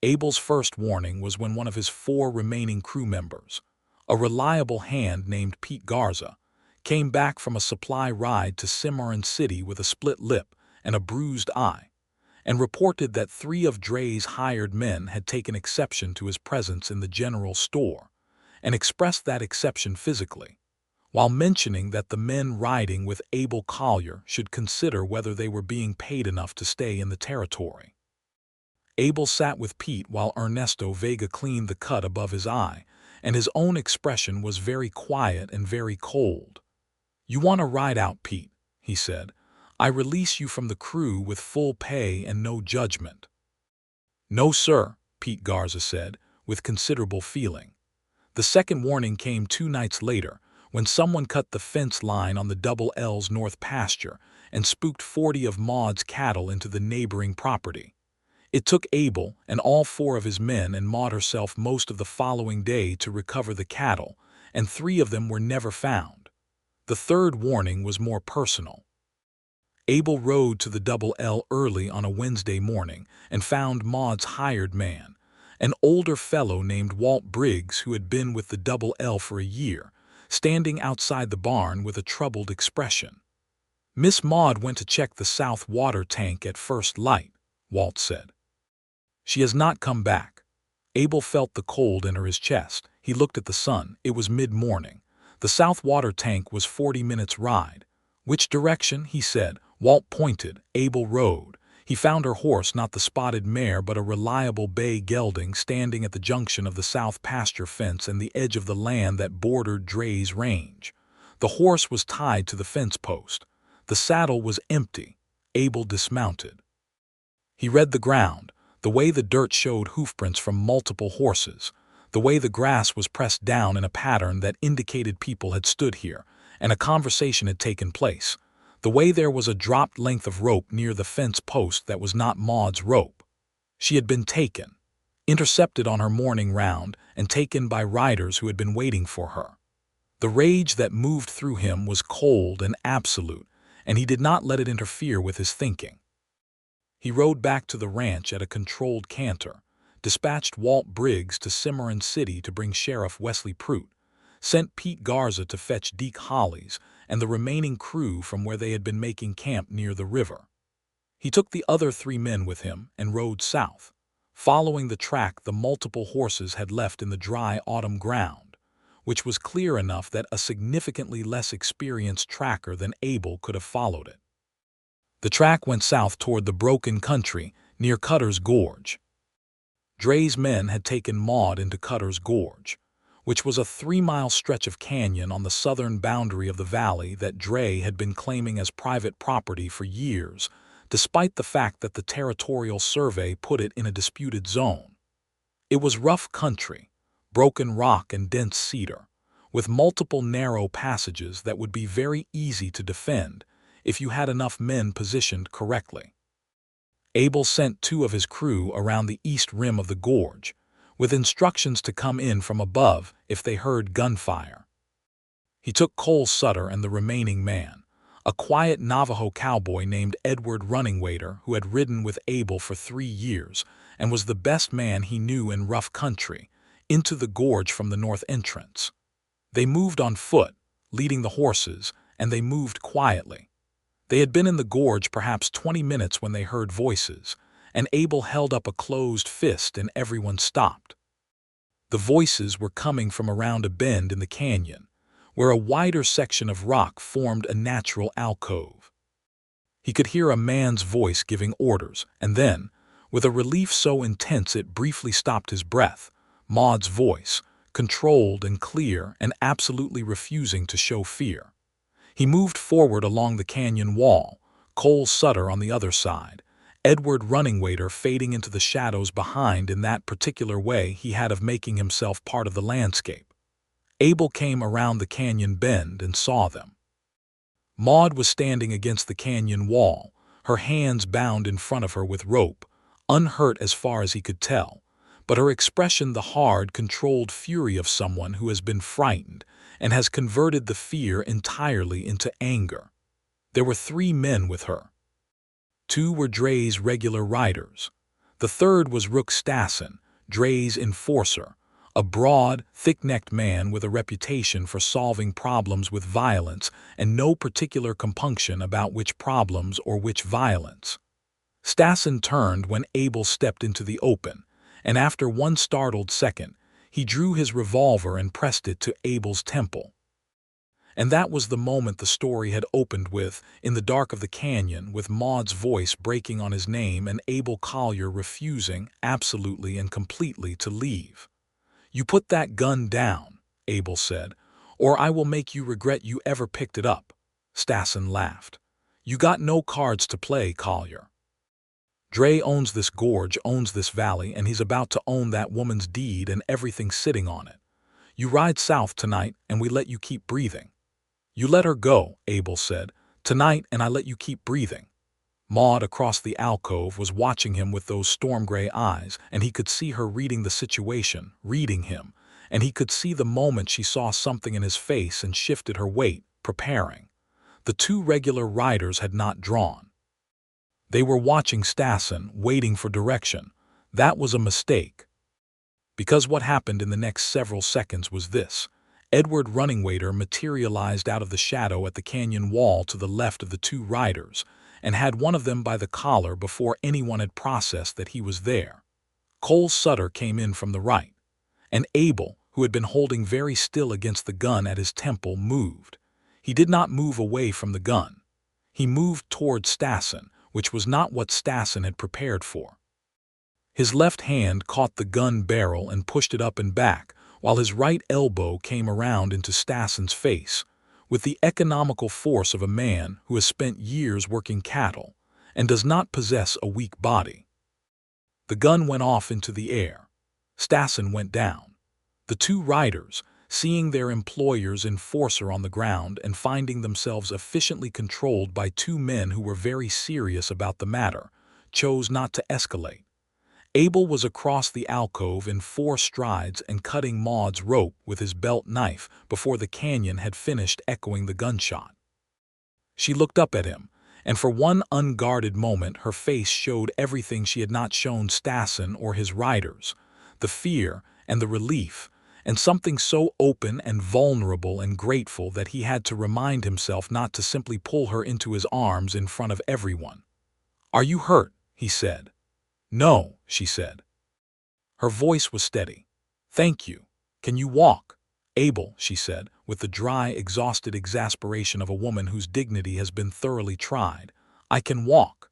Abel's first warning was when one of his 4 remaining crew members, a reliable hand named Pete Garza, came back from a supply ride to Cimarron City with a split lip and a bruised eye, and reported that 3 of Dre's hired men had taken exception to his presence in the general store, and expressed that exception physically, while mentioning that the men riding with Abel Collier should consider whether they were being paid enough to stay in the territory. Abel sat with Pete while Ernesto Vega cleaned the cut above his eye, and his own expression was very quiet and very cold. You want to ride out, Pete, he said. I release you from the crew with full pay and no judgment. No, sir, Pete Garza said, with considerable feeling. The second warning came 2 nights later, when someone cut the fence line on the Double L's north pasture and spooked 40 of Maude's cattle into the neighboring property. It took Abel and all 4 of his men and Maude herself most of the following day to recover the cattle, and 3 of them were never found. The third warning was more personal. Abel rode to the Double L early on a Wednesday morning and found Maude's hired man, an older fellow named Walt Briggs who had been with the Double L for a year, standing outside the barn with a troubled expression. "Miss Maude went to check the south water tank at first light," Walt said. "She has not come back." Abel felt the cold enter his chest. He looked at the sun. It was mid-morning. The south water tank was 40 minutes' ride. "Which direction?" he said. Walt pointed. Abel rode. He found her horse, not the spotted mare but a reliable bay gelding, standing at the junction of the south pasture fence and the edge of the land that bordered Dre's range. The horse was tied to the fence post. The saddle was empty. Abel dismounted. He read the ground, the way the dirt showed hoofprints from multiple horses, the way the grass was pressed down in a pattern that indicated people had stood here, and a conversation had taken place, the way there was a dropped length of rope near the fence post that was not Maude's rope. She had been taken, intercepted on her morning round, and taken by riders who had been waiting for her. The rage that moved through him was cold and absolute, and he did not let it interfere with his thinking. He rode back to the ranch at a controlled canter, dispatched Walt Briggs to Cimarron City to bring Sheriff Wesley Prout, sent Pete Garza to fetch Deke Hollies and the remaining crew from where they had been making camp near the river. He took the other 3 men with him and rode south, following the track the multiple horses had left in the dry autumn ground, which was clear enough that a significantly less experienced tracker than Abel could have followed it. The track went south toward the broken country near Cutter's Gorge. Dre's men had taken Maude into Cutter's Gorge, which was a 3-mile stretch of canyon on the southern boundary of the valley that Dre had been claiming as private property for years, despite the fact that the territorial survey put it in a disputed zone. It was rough country, broken rock and dense cedar, with multiple narrow passages that would be very easy to defend if you had enough men positioned correctly. Abel sent 2 of his crew around the east rim of the gorge, with instructions to come in from above if they heard gunfire. He took Cole Sutter and the remaining man, a quiet Navajo cowboy named Edward Runningwaiter who had ridden with Abel for 3 years and was the best man he knew in rough country, into the gorge from the north entrance. They moved on foot, leading the horses, and they moved quietly. They had been in the gorge perhaps 20 minutes when they heard voices, and Abel held up a closed fist and everyone stopped. The voices were coming from around a bend in the canyon, where a wider section of rock formed a natural alcove. He could hear a man's voice giving orders, and then, with a relief so intense it briefly stopped his breath, Maude's voice, controlled and clear and absolutely refusing to show fear. He moved forward along the canyon wall, Cole Sutter on the other side, Edward Runningwaiter fading into the shadows behind in that particular way he had of making himself part of the landscape. Abel came around the canyon bend and saw them. Maude was standing against the canyon wall, her hands bound in front of her with rope, unhurt as far as he could tell, but her expression the hard, controlled fury of someone who has been frightened and has converted the fear entirely into anger. There were 3 men with her. 2 were Dre's regular riders. The third was Rook Stassen, Dre's enforcer, a broad, thick-necked man with a reputation for solving problems with violence and no particular compunction about which problems or which violence. Stassen turned when Abel stepped into the open, and after one startled second, he drew his revolver and pressed it to Abel's temple. And that was the moment the story had opened with, in the dark of the canyon, with Maude's voice breaking on his name and Abel Collier refusing, absolutely and completely, to leave. "You put that gun down," Abel said, "or I will make you regret you ever picked it up." Stassen laughed. "You got no cards to play, Collier. Dre owns this gorge, owns this valley, and he's about to own that woman's deed and everything sitting on it. You ride south tonight, and we let you keep breathing." "You let her go," Abel said, "tonight, and I let you keep breathing." Maude across the alcove was watching him with those storm-gray eyes, and he could see her reading the situation, reading him, and he could see the moment she saw something in his face and shifted her weight, preparing. The 2 regular riders had not drawn. They were watching Stassen, waiting for direction. That was a mistake. Because what happened in the next several seconds was this. Edward Runningwaiter materialized out of the shadow at the canyon wall to the left of the two riders and had one of them by the collar before anyone had processed that he was there. Cole Sutter came in from the right, and Abel, who had been holding very still against the gun at his temple, moved. He did not move away from the gun. He moved toward Stassen, which was not what Stassen had prepared for. His left hand caught the gun barrel and pushed it up and back, while his right elbow came around into Stassen's face, with the economical force of a man who has spent years working cattle and does not possess a weak body. The gun went off into the air. Stassen went down. The two riders, seeing their employer's enforcer on the ground and finding themselves efficiently controlled by two men who were very serious about the matter, chose not to escalate. Abel was across the alcove in 4 strides and cutting Maude's rope with his belt knife before the canyon had finished echoing the gunshot. She looked up at him, and for one unguarded moment her face showed everything she had not shown Stassen or his riders, the fear and the relief, and something so open and vulnerable and grateful that he had to remind himself not to simply pull her into his arms in front of everyone. "Are you hurt?" he said. "No," she said. Her voice was steady. "Thank you. Can you walk?" "Abel," she said, with the dry, exhausted exasperation of a woman whose dignity has been thoroughly tried, "I can walk."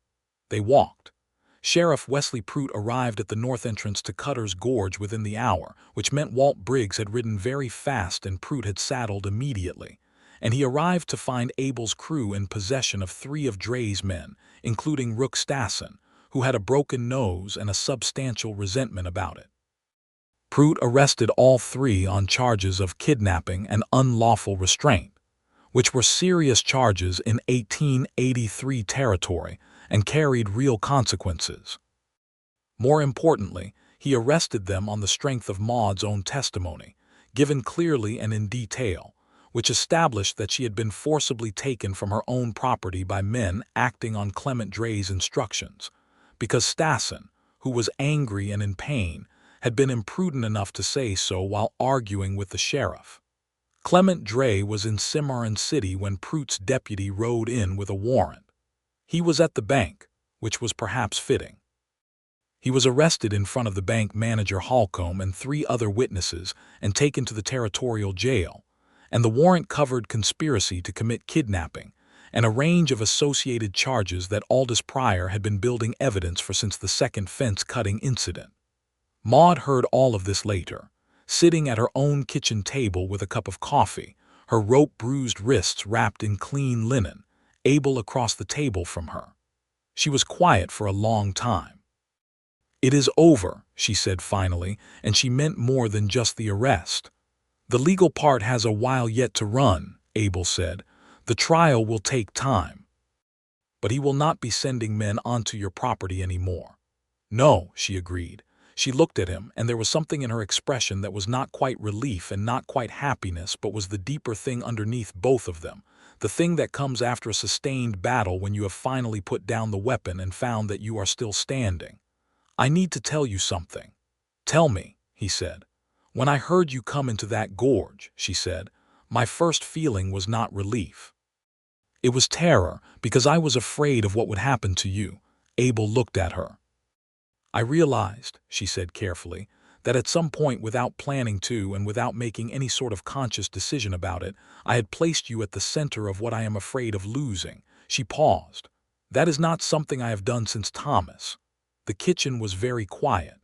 They walked. Sheriff Wesley Prout arrived at the north entrance to Cutter's Gorge within the hour, which meant Walt Briggs had ridden very fast and Prout had saddled immediately, and he arrived to find Abel's crew in possession of 3 of Dre's men, including Rook Stassen, who had a broken nose and a substantial resentment about it. Prout arrested all 3 on charges of kidnapping and unlawful restraint, which were serious charges in 1883 territory and carried real consequences. More importantly, he arrested them on the strength of Maude's own testimony, given clearly and in detail, which established that she had been forcibly taken from her own property by men acting on Clement Dre's instructions, because Stassen, who was angry and in pain, had been imprudent enough to say so while arguing with the sheriff. Clement Dre was in Cimarron City when Prout's deputy rode in with a warrant. He was at the bank, which was perhaps fitting. He was arrested in front of the bank manager Holcomb and 3 other witnesses and taken to the territorial jail, and the warrant covered conspiracy to commit kidnapping and a range of associated charges that Aldous Pryor had been building evidence for since the second fence-cutting incident. Maude heard all of this later, sitting at her own kitchen table with a cup of coffee, her rope-bruised wrists wrapped in clean linen, Abel across the table from her. She was quiet for a long time. "It is over," she said finally, and she meant more than just the arrest. "The legal part has a while yet to run," Abel said. "The trial will take time. But he will not be sending men onto your property anymore." "No," she agreed. She looked at him, and there was something in her expression that was not quite relief and not quite happiness, but was the deeper thing underneath both of them, the thing that comes after a sustained battle when you have finally put down the weapon and found that you are still standing. "I need to tell you something." "Tell me," he said. "When I heard you come into that gorge," she said, "my first feeling was not relief. It was terror, because I was afraid of what would happen to you." Abel looked at her. "I realized," she said carefully, "that at some point, without planning to and without making any sort of conscious decision about it, I had placed you at the center of what I am afraid of losing." She paused. "That is not something I have done since Thomas." The kitchen was very quiet.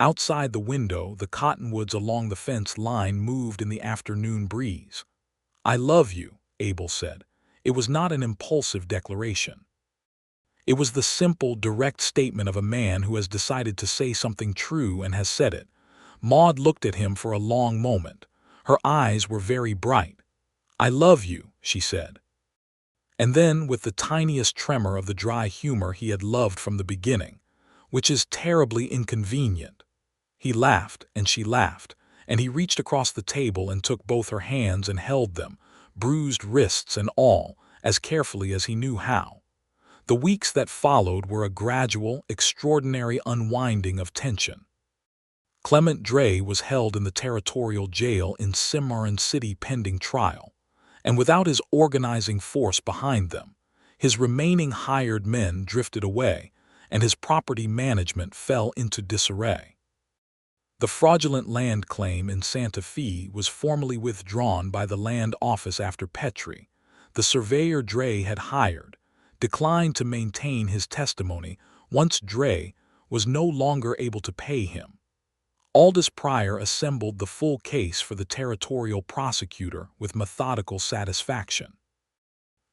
Outside the window, the cottonwoods along the fence line moved in the afternoon breeze. "I love you," Abel said. It was not an impulsive declaration. It was the simple, direct statement of a man who has decided to say something true and has said it. Maude looked at him for a long moment. Her eyes were very bright. "I love you," she said. And then, with the tiniest tremor of the dry humor he had loved from the beginning, which is terribly inconvenient, he laughed and she laughed, and he reached across the table and took both her hands and held them, bruised wrists and all, as carefully as he knew how. The weeks that followed were a gradual, extraordinary unwinding of tension. Clement Dre was held in the territorial jail in Cimarron City pending trial, and without his organizing force behind them, his remaining hired men drifted away, and his property management fell into disarray. The fraudulent land claim in Santa Fe was formally withdrawn by the land office after Petrie, the surveyor Dre had hired, declined to maintain his testimony once Dre was no longer able to pay him. Aldous Pryor assembled the full case for the territorial prosecutor with methodical satisfaction.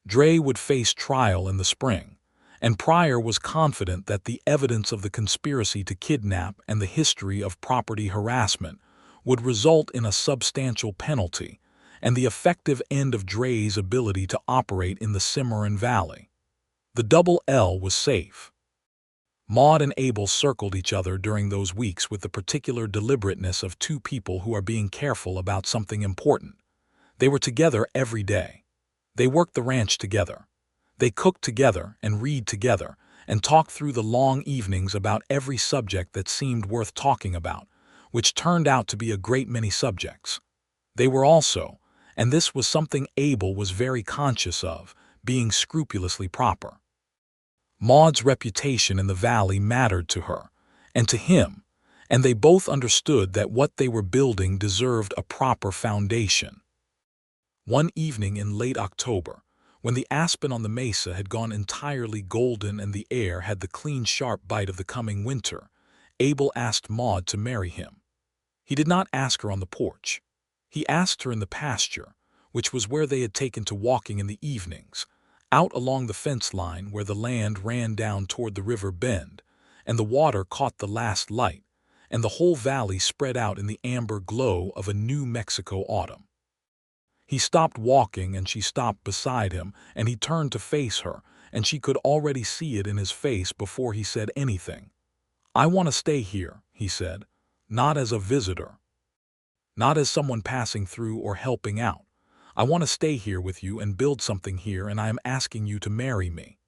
Dre would face trial in the spring, and Pryor was confident that the evidence of the conspiracy to kidnap and the history of property harassment would result in a substantial penalty and the effective end of Dre's ability to operate in the Cimarron Valley. The Double L was safe. Maude and Abel circled each other during those weeks with the particular deliberateness of two people who are being careful about something important. They were together every day. They worked the ranch together. They cooked together and read together and talked through the long evenings about every subject that seemed worth talking about, which turned out to be a great many subjects. They were also, and this was something Abel was very conscious of, being scrupulously proper. Maude's reputation in the valley mattered to her, and to him, and they both understood that what they were building deserved a proper foundation. One evening in late October, when the aspen on the mesa had gone entirely golden and the air had the clean, sharp bite of the coming winter, Abel asked Maude to marry him. He did not ask her on the porch. He asked her in the pasture, which was where they had taken to walking in the evenings, out along the fence line where the land ran down toward the river bend, and the water caught the last light, and the whole valley spread out in the amber glow of a New Mexico autumn. He stopped walking and she stopped beside him, and he turned to face her, and she could already see it in his face before he said anything. "I want to stay here," he said, "not as a visitor. Not as someone passing through or helping out. I want to stay here with you and build something here, and I am asking you to marry me."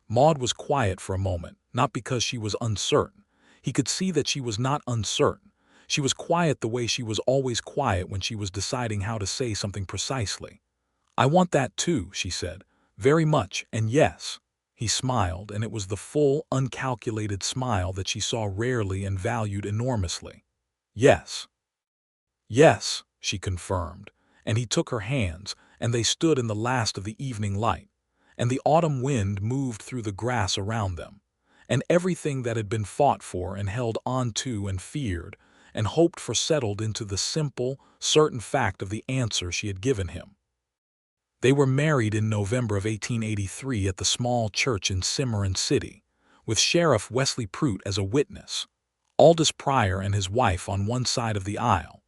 Maude was quiet for a moment, not because she was uncertain. He could see that she was not uncertain. She was quiet the way she was always quiet when she was deciding how to say something precisely. "I want that too," she said, "very much, and yes." He smiled, and it was the full, uncalculated smile that she saw rarely and valued enormously. "Yes." "Yes," she confirmed, and he took her hands, and they stood in the last of the evening light, and the autumn wind moved through the grass around them, and everything that had been fought for and held on to and feared and hoped for settled into the simple, certain fact of the answer she had given him. They were married in November of 1883 at the small church in Cimarron City, with Sheriff Wesley Prout as a witness, Aldous Pryor and his wife on one side of the aisle,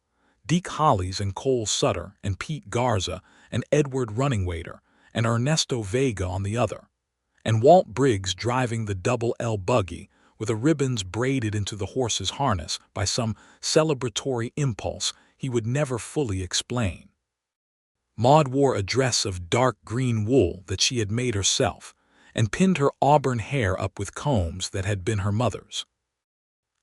Deke Hollis and Cole Sutter and Pete Garza and Edward Runningwaiter and Ernesto Vega on the other, and Walt Briggs driving the Double L buggy with the ribbons braided into the horse's harness by some celebratory impulse he would never fully explain. Maude wore a dress of dark green wool that she had made herself and pinned her auburn hair up with combs that had been her mother's.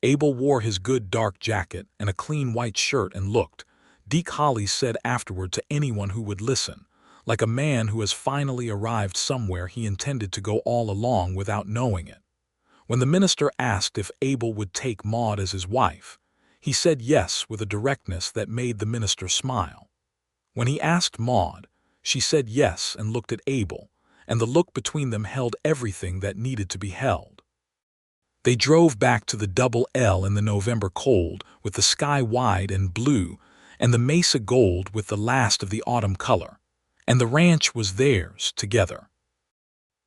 Abel wore his good dark jacket and a clean white shirt and looked, Deke Hollis said afterward to anyone who would listen, like a man who has finally arrived somewhere he intended to go all along without knowing it. When the minister asked if Abel would take Maude as his wife, he said yes with a directness that made the minister smile. When he asked Maude, she said yes and looked at Abel, and the look between them held everything that needed to be held. They drove back to the Double L in the November cold with the sky wide and blue and the mesa gold with the last of the autumn color, and the ranch was theirs together.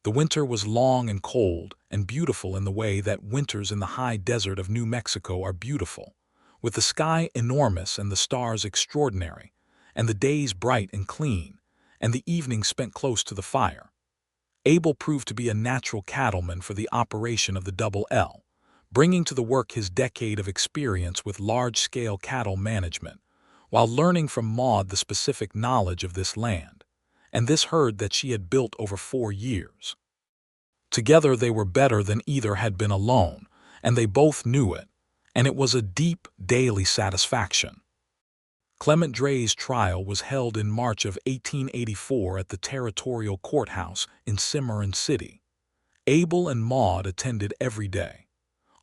The winter was long and cold and beautiful in the way that winters in the high desert of New Mexico are beautiful, with the sky enormous and the stars extraordinary, and the days bright and clean, and the evenings spent close to the fire. Abel proved to be a natural cattleman for the operation of the Double L, bringing to the work his decade of experience with large-scale cattle management, while learning from Maude the specific knowledge of this land, and this herd that she had built over 4 years. Together they were better than either had been alone, and they both knew it, and it was a deep, daily satisfaction. Clement Dre's trial was held in March of 1884 at the Territorial Courthouse in Cimarron City. Abel and Maude attended every day.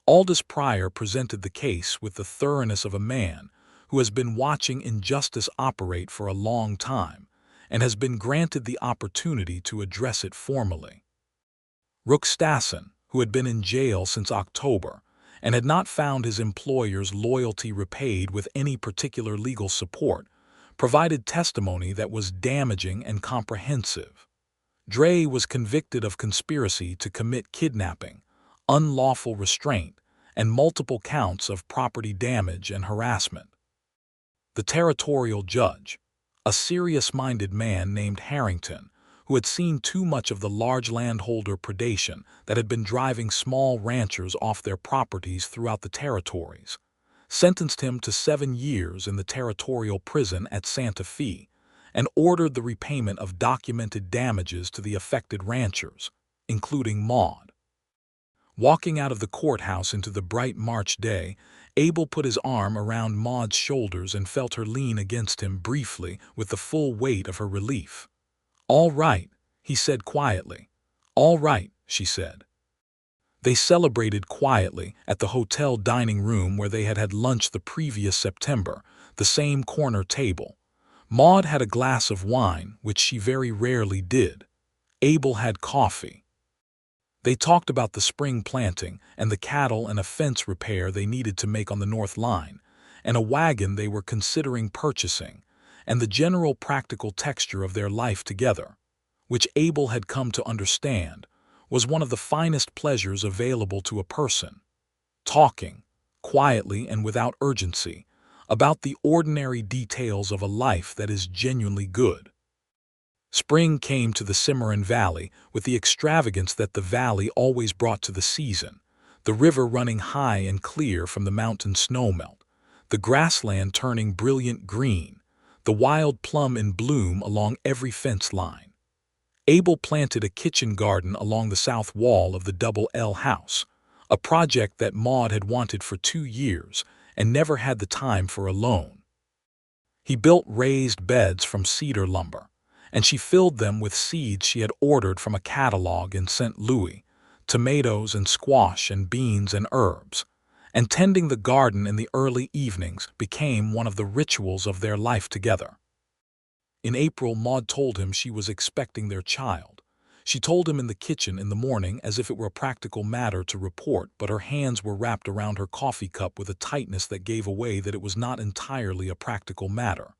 Aldous Pryor presented the case with the thoroughness of a man who has been watching injustice operate for a long time and has been granted the opportunity to address it formally. Rook Stassen, who had been in jail since October and had not found his employer's loyalty repaid with any particular legal support, provided testimony that was damaging and comprehensive. Dre was convicted of conspiracy to commit kidnapping, unlawful restraint, and multiple counts of property damage and harassment. The territorial judge, a serious-minded man named Harrington, who had seen too much of the large landholder predation that had been driving small ranchers off their properties throughout the territories, sentenced him to 7 years in the territorial prison at Santa Fe and ordered the repayment of documented damages to the affected ranchers, including Maude. Walking out of the courthouse into the bright March day, Abel put his arm around Maude's shoulders and felt her lean against him briefly with the full weight of her relief. "All right," he said quietly. "All right," she said. They celebrated quietly at the hotel dining room where they had had lunch the previous September, the same corner table. Maude had a glass of wine, which she very rarely did. Abel had coffee. They talked about the spring planting and the cattle and a fence repair they needed to make on the north line, and a wagon they were considering purchasing, and the general practical texture of their life together, which Abel had come to understand was one of the finest pleasures available to a person. Talking, quietly and without urgency, about the ordinary details of a life that is genuinely good. Spring came to the Cimarron Valley with the extravagance that the valley always brought to the season, the river running high and clear from the mountain snowmelt, the grassland turning brilliant green, the wild plum in bloom along every fence line. Abel planted a kitchen garden along the south wall of the Double L house, a project that Maude had wanted for 2 years and never had the time for alone. He built raised beds from cedar lumber, and she filled them with seeds she had ordered from a catalog in St. Louis, tomatoes and squash and beans and herbs, and tending the garden in the early evenings became one of the rituals of their life together. In April, Maude told him she was expecting their child. She told him in the kitchen in the morning as if it were a practical matter to report, but her hands were wrapped around her coffee cup with a tightness that gave away that it was not entirely a practical matter.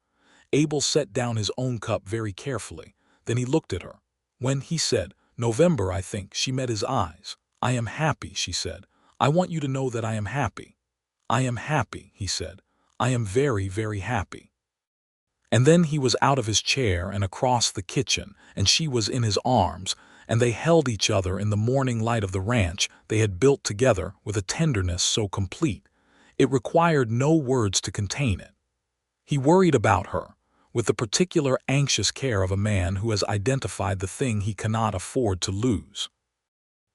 Abel set down his own cup very carefully. Then he looked at her. When he said, "November, I think," she met his eyes. "I am happy," she said. "I want you to know that I am happy." "I am happy," he said. "I am very, very happy." And then he was out of his chair and across the kitchen, and she was in his arms, and they held each other in the morning light of the ranch they had built together with a tenderness so complete it required no words to contain it. He worried about her, with the particular anxious care of a man who has identified the thing he cannot afford to lose.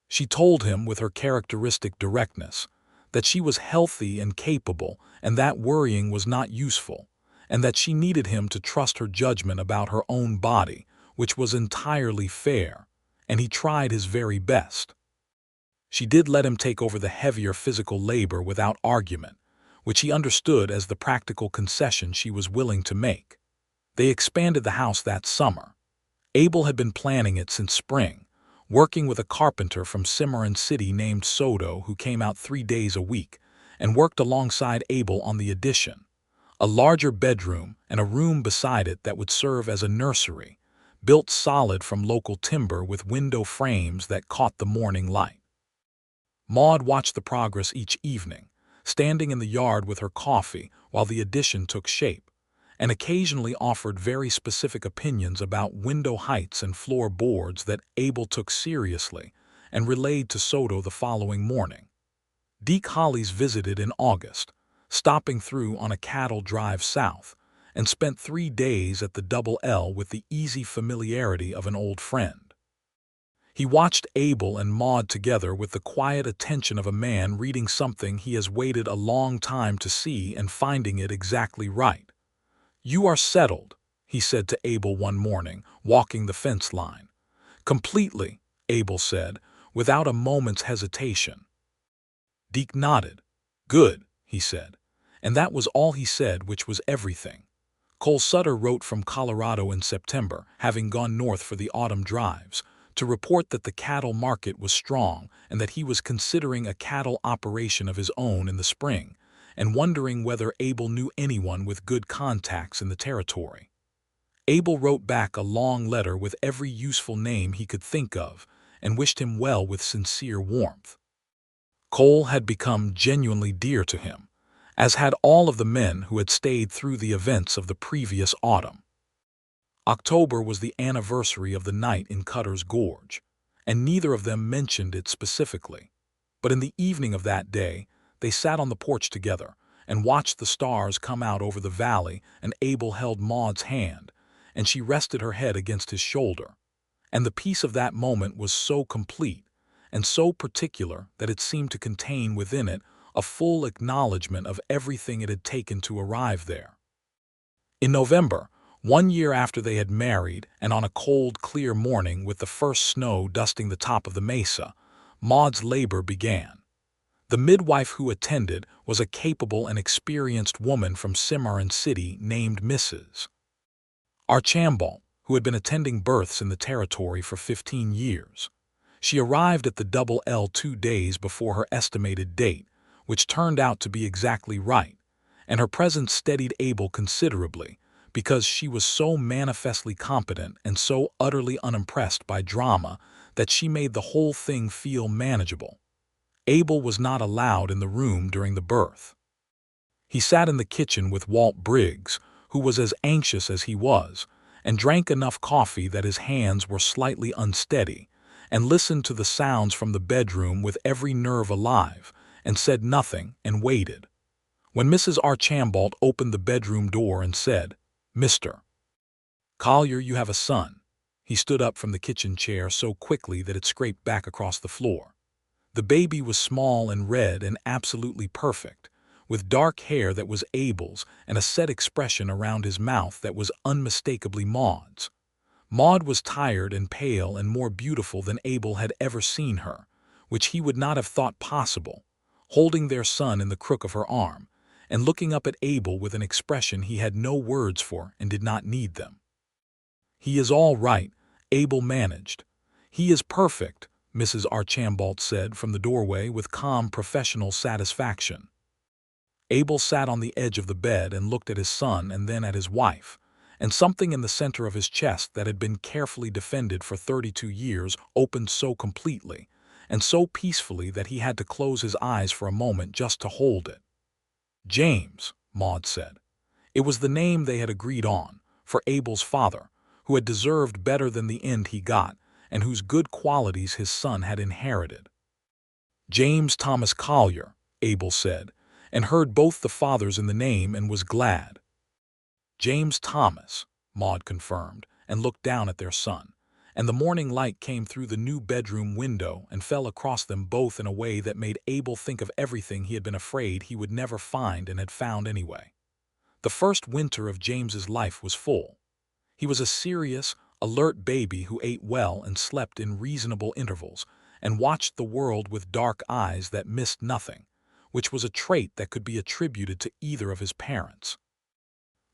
She told him with her characteristic directness that she was healthy and capable and that worrying was not useful, and that she needed him to trust her judgment about her own body, which was entirely fair, and he tried his very best. She did let him take over the heavier physical labor without argument, which he understood as the practical concession she was willing to make. They expanded the house that summer. Abel had been planning it since spring, working with a carpenter from Cimarron City named Soto who came out 3 days a week and worked alongside Abel on the addition, a larger bedroom and a room beside it that would serve as a nursery, built solid from local timber with window frames that caught the morning light. Maude watched the progress each evening, standing in the yard with her coffee while the addition took shape, and occasionally offered very specific opinions about window heights and floor boards that Abel took seriously and relayed to Soto the following morning. Deke Hollies visited in August, stopping through on a cattle drive south, and spent 3 days at the Double L with the easy familiarity of an old friend. He watched Abel and Maude together with the quiet attention of a man reading something he has waited a long time to see and finding it exactly right. "You are settled," he said to Abel one morning, walking the fence line. "Completely," Abel said, without a moment's hesitation. Deke nodded. "Good," he said. And that was all he said, which was everything. Cole Sutter wrote from Colorado in September, having gone north for the autumn drives, to report that the cattle market was strong and that he was considering a cattle operation of his own in the spring, and wondering whether Abel knew anyone with good contacts in the territory. Abel wrote back a long letter with every useful name he could think of, and wished him well with sincere warmth. Cole had become genuinely dear to him, as had all of the men who had stayed through the events of the previous autumn. October was the anniversary of the night in Cutter's Gorge, and neither of them mentioned it specifically. But in the evening of that day, they sat on the porch together and watched the stars come out over the valley, and Abel held Maude's hand, and she rested her head against his shoulder. And the peace of that moment was so complete and so particular that it seemed to contain within it a full acknowledgment of everything it had taken to arrive there. In November, 1 year after they had married, and on a cold, clear morning with the first snow dusting the top of the mesa, Maude's labor began. The midwife who attended was a capable and experienced woman from Cimarron City named Mrs. Archambault, who had been attending births in the territory for 15 years. She arrived at the Double L 2 days before her estimated date, which turned out to be exactly right, and her presence steadied Abel considerably, because she was so manifestly competent and so utterly unimpressed by drama that she made the whole thing feel manageable. Abel was not allowed in the room during the birth. He sat in the kitchen with Walt Briggs, who was as anxious as he was, and drank enough coffee that his hands were slightly unsteady, and listened to the sounds from the bedroom with every nerve alive, and said nothing and waited. When Mrs. Archambault opened the bedroom door and said, "Mr. Collier, you have a son," he stood up from the kitchen chair so quickly that it scraped back across the floor. The baby was small and red and absolutely perfect, with dark hair that was Abel's and a set expression around his mouth that was unmistakably Maude's. Maude was tired and pale and more beautiful than Abel had ever seen her, which he would not have thought possible, holding their son in the crook of her arm, and looking up at Abel with an expression he had no words for and did not need them. "He is all right," Abel managed. "He is perfect," Mrs. Archambault said from the doorway with calm professional satisfaction. Abel sat on the edge of the bed and looked at his son and then at his wife, and something in the center of his chest that had been carefully defended for 32 years opened so completely and so peacefully that he had to close his eyes for a moment just to hold it. "James," Maude said. It was the name they had agreed on, for Abel's father, who had deserved better than the end he got, and whose good qualities his son had inherited. "James Thomas Collier," Abel said, and heard both the fathers in the name and was glad. "James Thomas," Maude confirmed, and looked down at their son, and the morning light came through the new bedroom window and fell across them both in a way that made Abel think of everything he had been afraid he would never find and had found anyway. The first winter of James's life was full. He was a serious, alert baby who ate well and slept in reasonable intervals, and watched the world with dark eyes that missed nothing, which was a trait that could be attributed to either of his parents.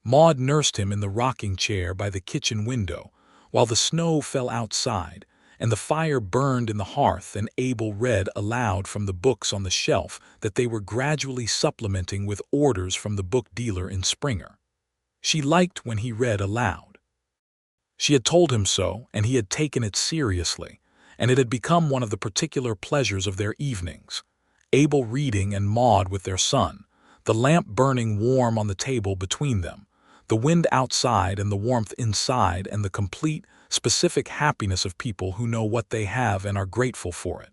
Maude nursed him in the rocking chair by the kitchen window, while the snow fell outside, and the fire burned in the hearth, and Abel read aloud from the books on the shelf that they were gradually supplementing with orders from the book dealer in Springer. She liked when he read aloud. She had told him so, and he had taken it seriously, and it had become one of the particular pleasures of their evenings. Abel reading and Maude with their son, the lamp burning warm on the table between them, the wind outside and the warmth inside, and the complete, specific happiness of people who know what they have and are grateful for it.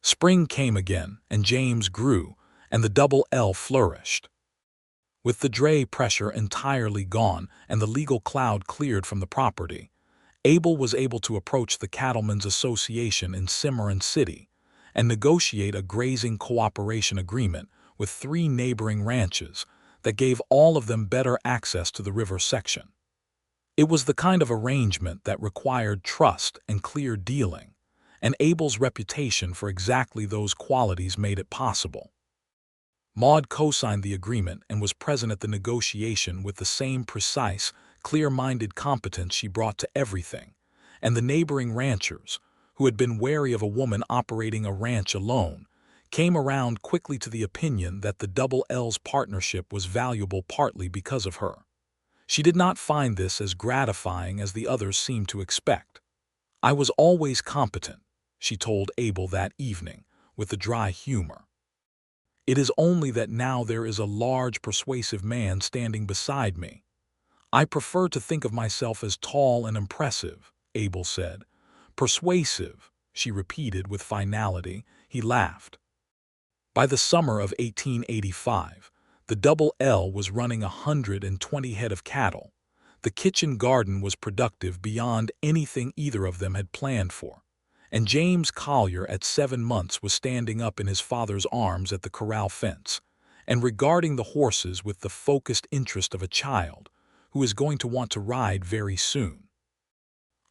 Spring came again, and James grew, and the Double L flourished. With the dray pressure entirely gone and the legal cloud cleared from the property, Abel was able to approach the Cattlemen's Association in Cimarron City and negotiate a grazing cooperation agreement with 3 neighboring ranches that gave all of them better access to the river section. It was the kind of arrangement that required trust and clear dealing, and Abel's reputation for exactly those qualities made it possible. Maude co-signed the agreement and was present at the negotiation with the same precise, clear-minded competence she brought to everything, and the neighboring ranchers, who had been wary of a woman operating a ranch alone, came around quickly to the opinion that the Double L's partnership was valuable partly because of her. She did not find this as gratifying as the others seemed to expect. "I was always competent," she told Abel that evening, with a dry humor. "It is only that now there is a large, persuasive man standing beside me. I prefer to think of myself as tall and impressive," Abel said. "Persuasive," she repeated with finality. He laughed. By the summer of 1885, the Double L was running 120 head of cattle. The kitchen garden was productive beyond anything either of them had planned for, and James Collier at 7 months was standing up in his father's arms at the corral fence and regarding the horses with the focused interest of a child who is going to want to ride very soon.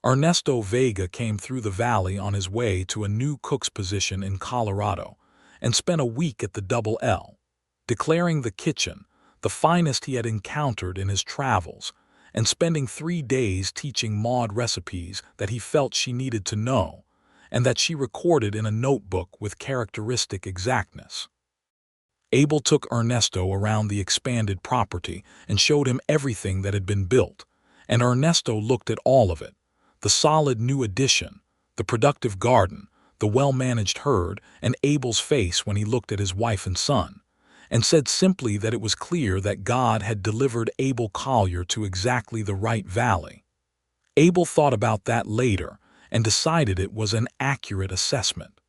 Ernesto Vega came through the valley on his way to a new cook's position in Colorado and spent a week at the Double L, declaring the kitchen the finest he had encountered in his travels, and spending 3 days teaching Maude recipes that he felt she needed to know, and that she recorded in a notebook with characteristic exactness. Abel took Ernesto around the expanded property and showed him everything that had been built, and Ernesto looked at all of it: the solid new addition, the productive garden, the well-managed herd, and Abel's face when he looked at his wife and son, and said simply that it was clear that God had delivered Abel Collier to exactly the right valley. Abel thought about that later and decided it was an accurate assessment.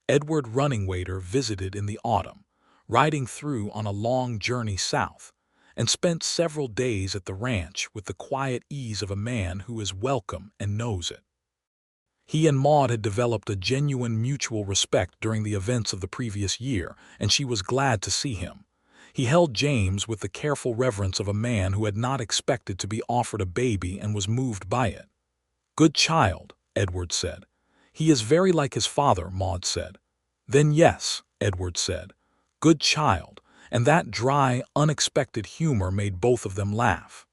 Edward Runningwaiter visited in the autumn, riding through on a long journey south, and spent several days at the ranch with the quiet ease of a man who is welcome and knows it. He and Maude had developed a genuine mutual respect during the events of the previous year, and she was glad to see him. He held James with the careful reverence of a man who had not expected to be offered a baby and was moved by it. "Good child," Edward said. "He is very like his father," Maude said. "Then yes," Edward said. "Good child," and that dry, unexpected humor made both of them laugh.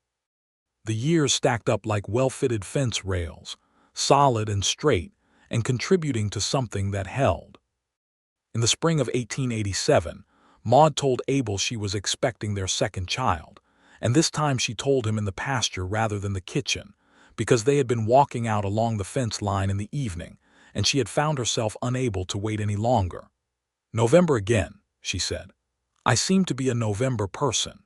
The years stacked up like well-fitted fence rails, solid and straight, and contributing to something that held. In the spring of 1887, Maude told Abel she was expecting their second child, and this time she told him in the pasture rather than the kitchen, because they had been walking out along the fence line in the evening, and she had found herself unable to wait any longer. "November again," she said. "I seem to be a November person."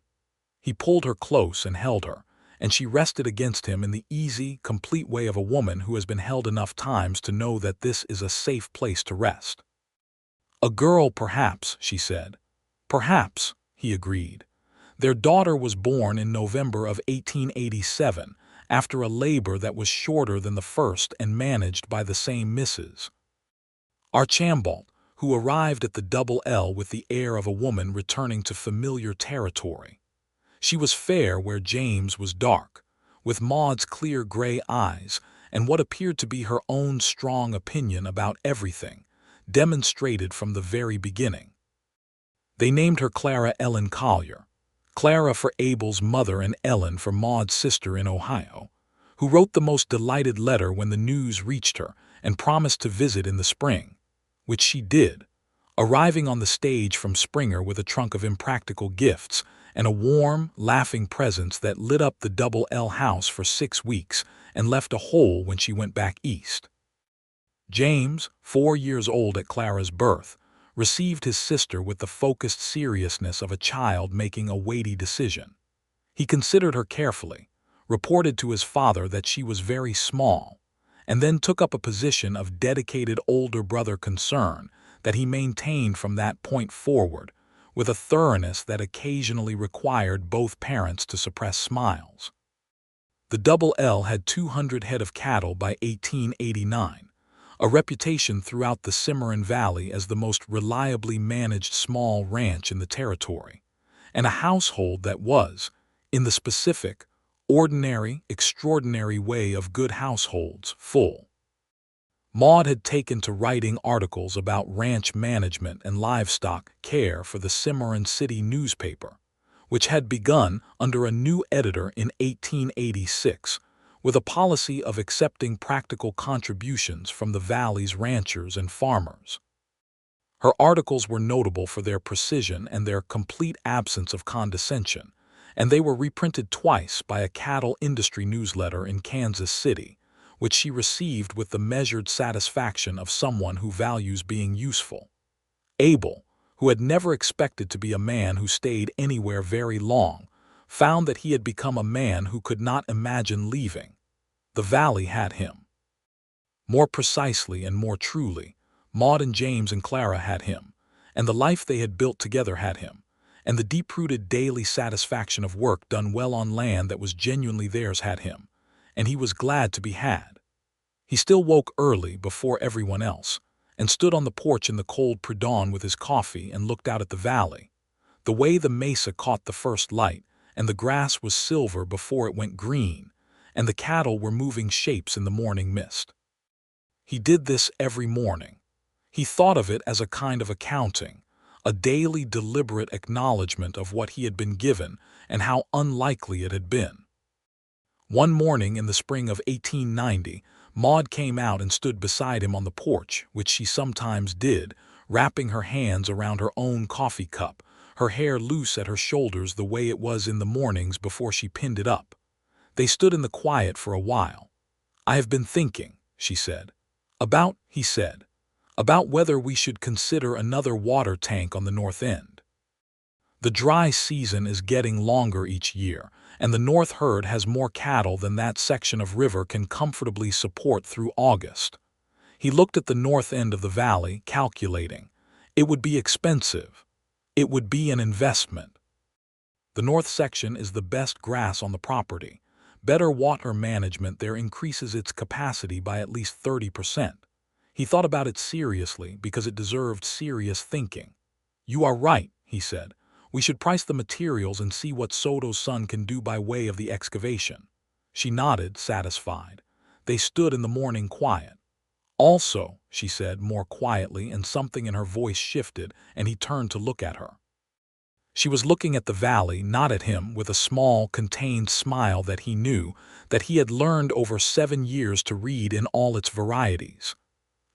He pulled her close and held her, and she rested against him in the easy, complete way of a woman who has been held enough times to know that this is a safe place to rest. "A girl, perhaps," she said. "Perhaps," he agreed. Their daughter was born in November of 1887, after a labor that was shorter than the first and managed by the same Mrs. Archambault, who arrived at the Double L with the air of a woman returning to familiar territory. She was fair where James was dark, with Maude's clear gray eyes and what appeared to be her own strong opinion about everything, demonstrated from the very beginning. They named her Clara Ellen Collier, Clara for Abel's mother and Ellen for Maude's sister in Ohio, who wrote the most delighted letter when the news reached her and promised to visit in the spring, which she did, arriving on the stage from Springer with a trunk of impractical gifts and a warm, laughing presence that lit up the Double L house for 6 weeks and left a hole when she went back east. James, 4 years old at Clara's birth, received his sister with the focused seriousness of a child making a weighty decision. He considered her carefully, reported to his father that she was very small, and then took up a position of dedicated older brother concern that he maintained from that point forward, with a thoroughness that occasionally required both parents to suppress smiles. The Double L had 200 head of cattle by 1889, a reputation throughout the Cimarron Valley as the most reliably managed small ranch in the territory, and a household that was, in the specific, ordinary, extraordinary way of good households, full. Maude had taken to writing articles about ranch management and livestock care for the Cimarron City newspaper, which had begun under a new editor in 1886, with a policy of accepting practical contributions from the valley's ranchers and farmers. Her articles were notable for their precision and their complete absence of condescension, and they were reprinted twice by a cattle industry newsletter in Kansas City, which she received with the measured satisfaction of someone who values being useful. Abel, who had never expected to be a man who stayed anywhere very long, found that he had become a man who could not imagine leaving. The valley had him. More precisely and more truly, Maude and James and Clara had him, and the life they had built together had him, and the deep-rooted daily satisfaction of work done well on land that was genuinely theirs had him, and he was glad to be had. He still woke early before everyone else, and stood on the porch in the cold pre-dawn with his coffee and looked out at the valley, the way the mesa caught the first light, and the grass was silver before it went green, and the cattle were moving shapes in the morning mist. He did this every morning. He thought of it as a kind of accounting, a daily deliberate acknowledgement of what he had been given and how unlikely it had been. One morning in the spring of 1890, Maude came out and stood beside him on the porch, which she sometimes did, wrapping her hands around her own coffee cup, her hair loose at her shoulders the way it was in the mornings before she pinned it up. They stood in the quiet for a while. "I have been thinking," she said. He said, "about whether we should consider another water tank on the north end. The dry season is getting longer each year, and the north herd has more cattle than that section of river can comfortably support through August." He looked at the north end of the valley, calculating. It would be expensive. It would be an investment. The north section is the best grass on the property. Better water management there increases its capacity by at least 30%. He thought about it seriously because it deserved serious thinking. "You are right," he said. "We should price the materials and see what Soto's son can do by way of the excavation." She nodded, satisfied. They stood in the morning quiet. "Also," she said more quietly, and something in her voice shifted, and he turned to look at her. She was looking at the valley, not at him, with a small, contained smile that he knew, that he had learned over 7 years to read in all its varieties.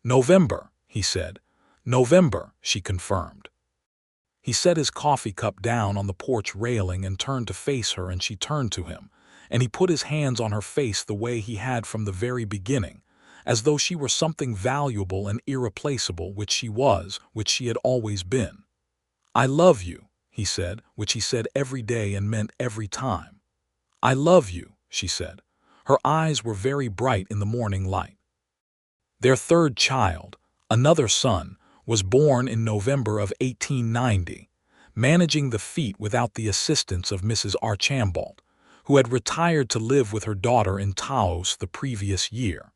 "November," he said. "November," she confirmed. He set his coffee cup down on the porch railing and turned to face her, and she turned to him, and he put his hands on her face the way he had from the very beginning, as though she were something valuable and irreplaceable, which she was, which she had always been. "I love you," he said, which he said every day and meant every time. "I love you," she said. Her eyes were very bright in the morning light. Their third child, another son, was born in November of 1890, managing the feat without the assistance of Mrs. Archambault, who had retired to live with her daughter in Taos the previous year.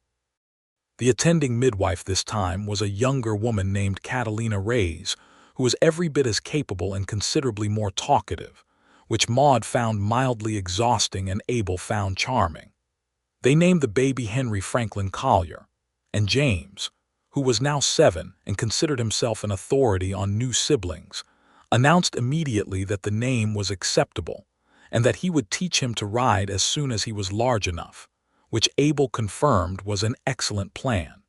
The attending midwife this time was a younger woman named Catalina Reyes, who was every bit as capable and considerably more talkative, which Maude found mildly exhausting and Abel found charming. They named the baby Henry Franklin Collier, and James, who was now 7 and considered himself an authority on new siblings, announced immediately that the name was acceptable and that he would teach him to ride as soon as he was large enough, which Abel confirmed was an excellent plan.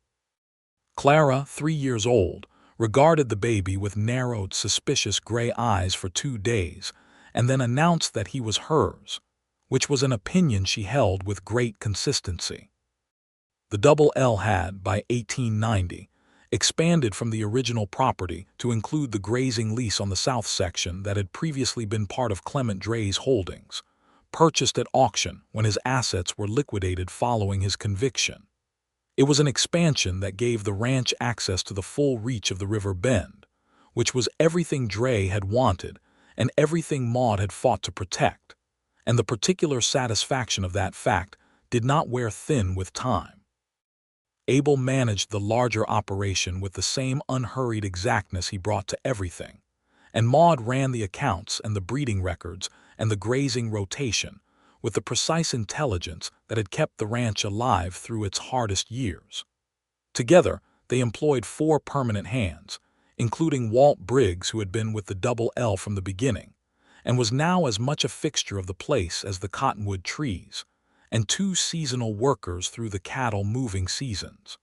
Clara, 3 years old, regarded the baby with narrowed, suspicious gray eyes for 2 days, and then announced that he was hers, which was an opinion she held with great consistency. The Double L had, by 1890, expanded from the original property to include the grazing lease on the south section that had previously been part of Clement Dre's holdings, purchased at auction when his assets were liquidated following his conviction. It was an expansion that gave the ranch access to the full reach of the River Bend, which was everything Dre had wanted and everything Maude had fought to protect, and the particular satisfaction of that fact did not wear thin with time. Abel managed the larger operation with the same unhurried exactness he brought to everything, and Maude ran the accounts and the breeding records and the grazing rotation with the precise intelligence that had kept the ranch alive through its hardest years. Together, they employed 4 permanent hands, including Walt Briggs, who had been with the Double L from the beginning, and was now as much a fixture of the place as the cottonwood trees, and 2 seasonal workers through the cattle moving seasons.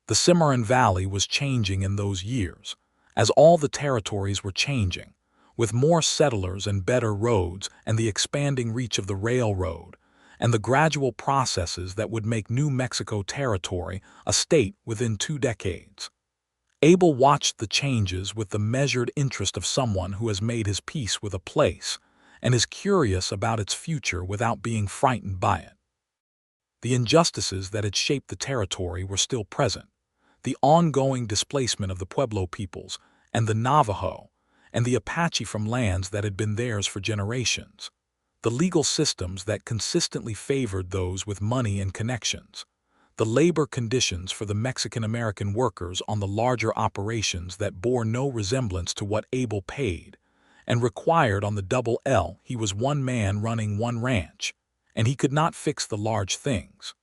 The Cimarron Valley was changing in those years, as all the territories were changing, with more settlers and better roads and the expanding reach of the railroad, and the gradual processes that would make New Mexico Territory a state within 2 decades. Abel watched the changes with the measured interest of someone who has made his peace with a place and is curious about its future without being frightened by it. The injustices that had shaped the territory were still present. The ongoing displacement of the Pueblo peoples and the Navajo and the Apache from lands that had been theirs for generations. The legal systems that consistently favored those with money and connections. The labor conditions for the Mexican-American workers on the larger operations that bore no resemblance to what Abel paid and required on the Double L. He was one man running one ranch, and he could not fix the large things.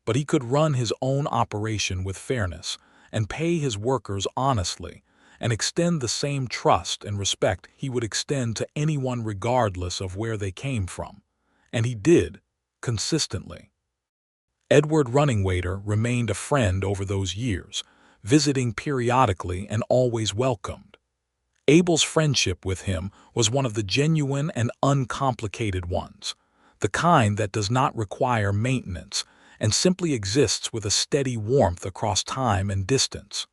But he could run his own operation with fairness and pay his workers honestly and extend the same trust and respect he would extend to anyone regardless of where they came from. And he did, consistently. Edward Runningwaiter remained a friend over those years, visiting periodically and always welcomed. Abel's friendship with him was one of the genuine and uncomplicated ones, the kind that does not require maintenance and simply exists with a steady warmth across time and distance.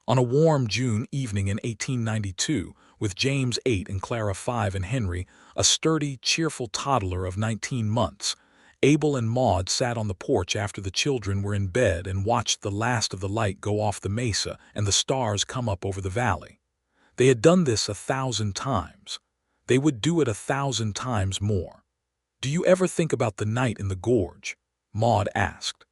On a warm June evening in 1892, with James 8 and Clara 5 and Henry, a sturdy, cheerful toddler of 19 months, Abel and Maude sat on the porch after the children were in bed and watched the last of the light go off the mesa and the stars come up over the valley. They had done this 1,000 times. They would do it 1,000 times more. "Do you ever think about the night in the gorge?" Maude asked.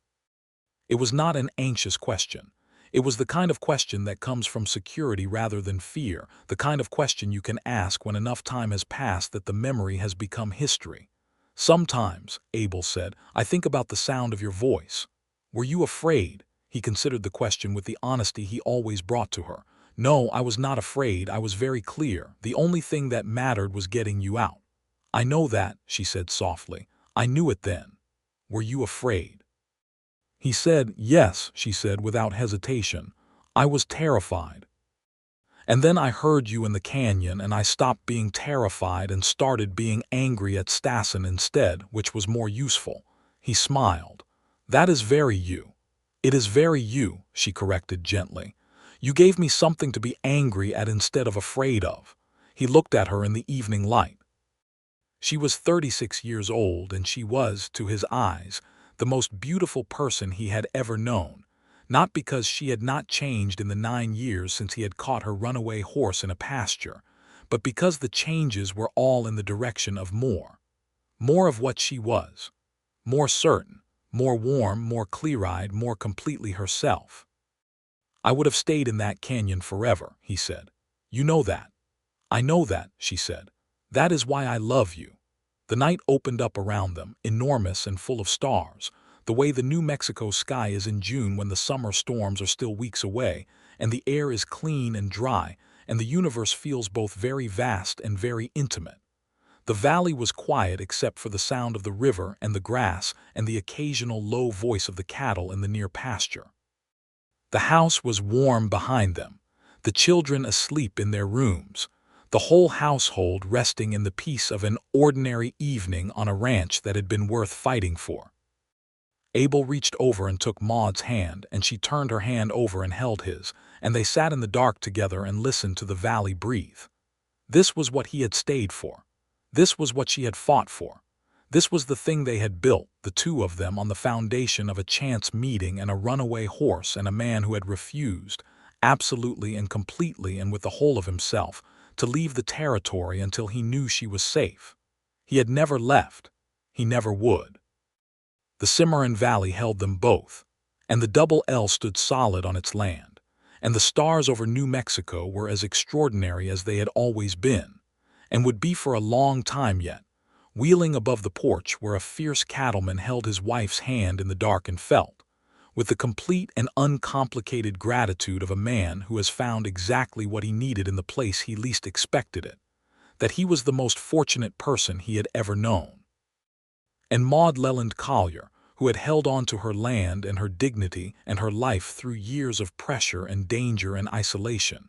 It was not an anxious question. It was the kind of question that comes from security rather than fear, the kind of question you can ask when enough time has passed that the memory has become history. "Sometimes," Abel said, "I think about the sound of your voice." "Were you afraid?" He considered the question with the honesty he always brought to her. "No, I was not afraid. I was very clear. The only thing that mattered was getting you out." "I know that," she said softly. "I knew it then." "Were you afraid?" He said, "Yes," she said without hesitation. "I was terrified. And then I heard you in the canyon and I stopped being terrified and started being angry at Stassen instead, which was more useful." He smiled. "That is very you." "It is very you," she corrected gently. "You gave me something to be angry at instead of afraid of." He looked at her in the evening light. She was 36 years old, and she was, to his eyes, the most beautiful person he had ever known, not because she had not changed in the 9 years since he had caught her runaway horse in a pasture, but because the changes were all in the direction of more. More of what she was. More certain, more warm, more clear-eyed, more completely herself. "I would have stayed in that canyon forever," he said. "You know that." "I know that," she said. "That is why I love you." The night opened up around them, enormous and full of stars, the way the New Mexico sky is in June when the summer storms are still weeks away, and the air is clean and dry, and the universe feels both very vast and very intimate. The valley was quiet except for the sound of the river and the grass and the occasional low voice of the cattle in the near pasture. The house was warm behind them, the children asleep in their rooms, the whole household resting in the peace of an ordinary evening on a ranch that had been worth fighting for. Abel reached over and took Maude's hand, and she turned her hand over and held his, and they sat in the dark together and listened to the valley breathe. This was what he had stayed for. This was what she had fought for. This was the thing they had built, the two of them, on the foundation of a chance meeting and a runaway horse and a man who had refused, absolutely and completely and with the whole of himself, to leave the territory until he knew she was safe. He had never left. He never would. The Cimarron Valley held them both, and the double L stood solid on its land, and the stars over New Mexico were as extraordinary as they had always been, and would be for a long time yet, wheeling above the porch where a fierce cattleman held his wife's hand in the dark and felt, with the complete and uncomplicated gratitude of a man who has found exactly what he needed in the place he least expected it, that he was the most fortunate person he had ever known. And Maude Leland Collier, who had held on to her land and her dignity and her life through years of pressure and danger and isolation,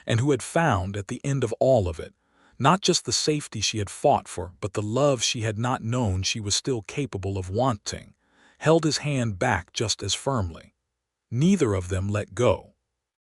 and who had found, at the end of all of it, not just the safety she had fought for, but the love she had not known she was still capable of wanting, held his hand back just as firmly. Neither of them let go.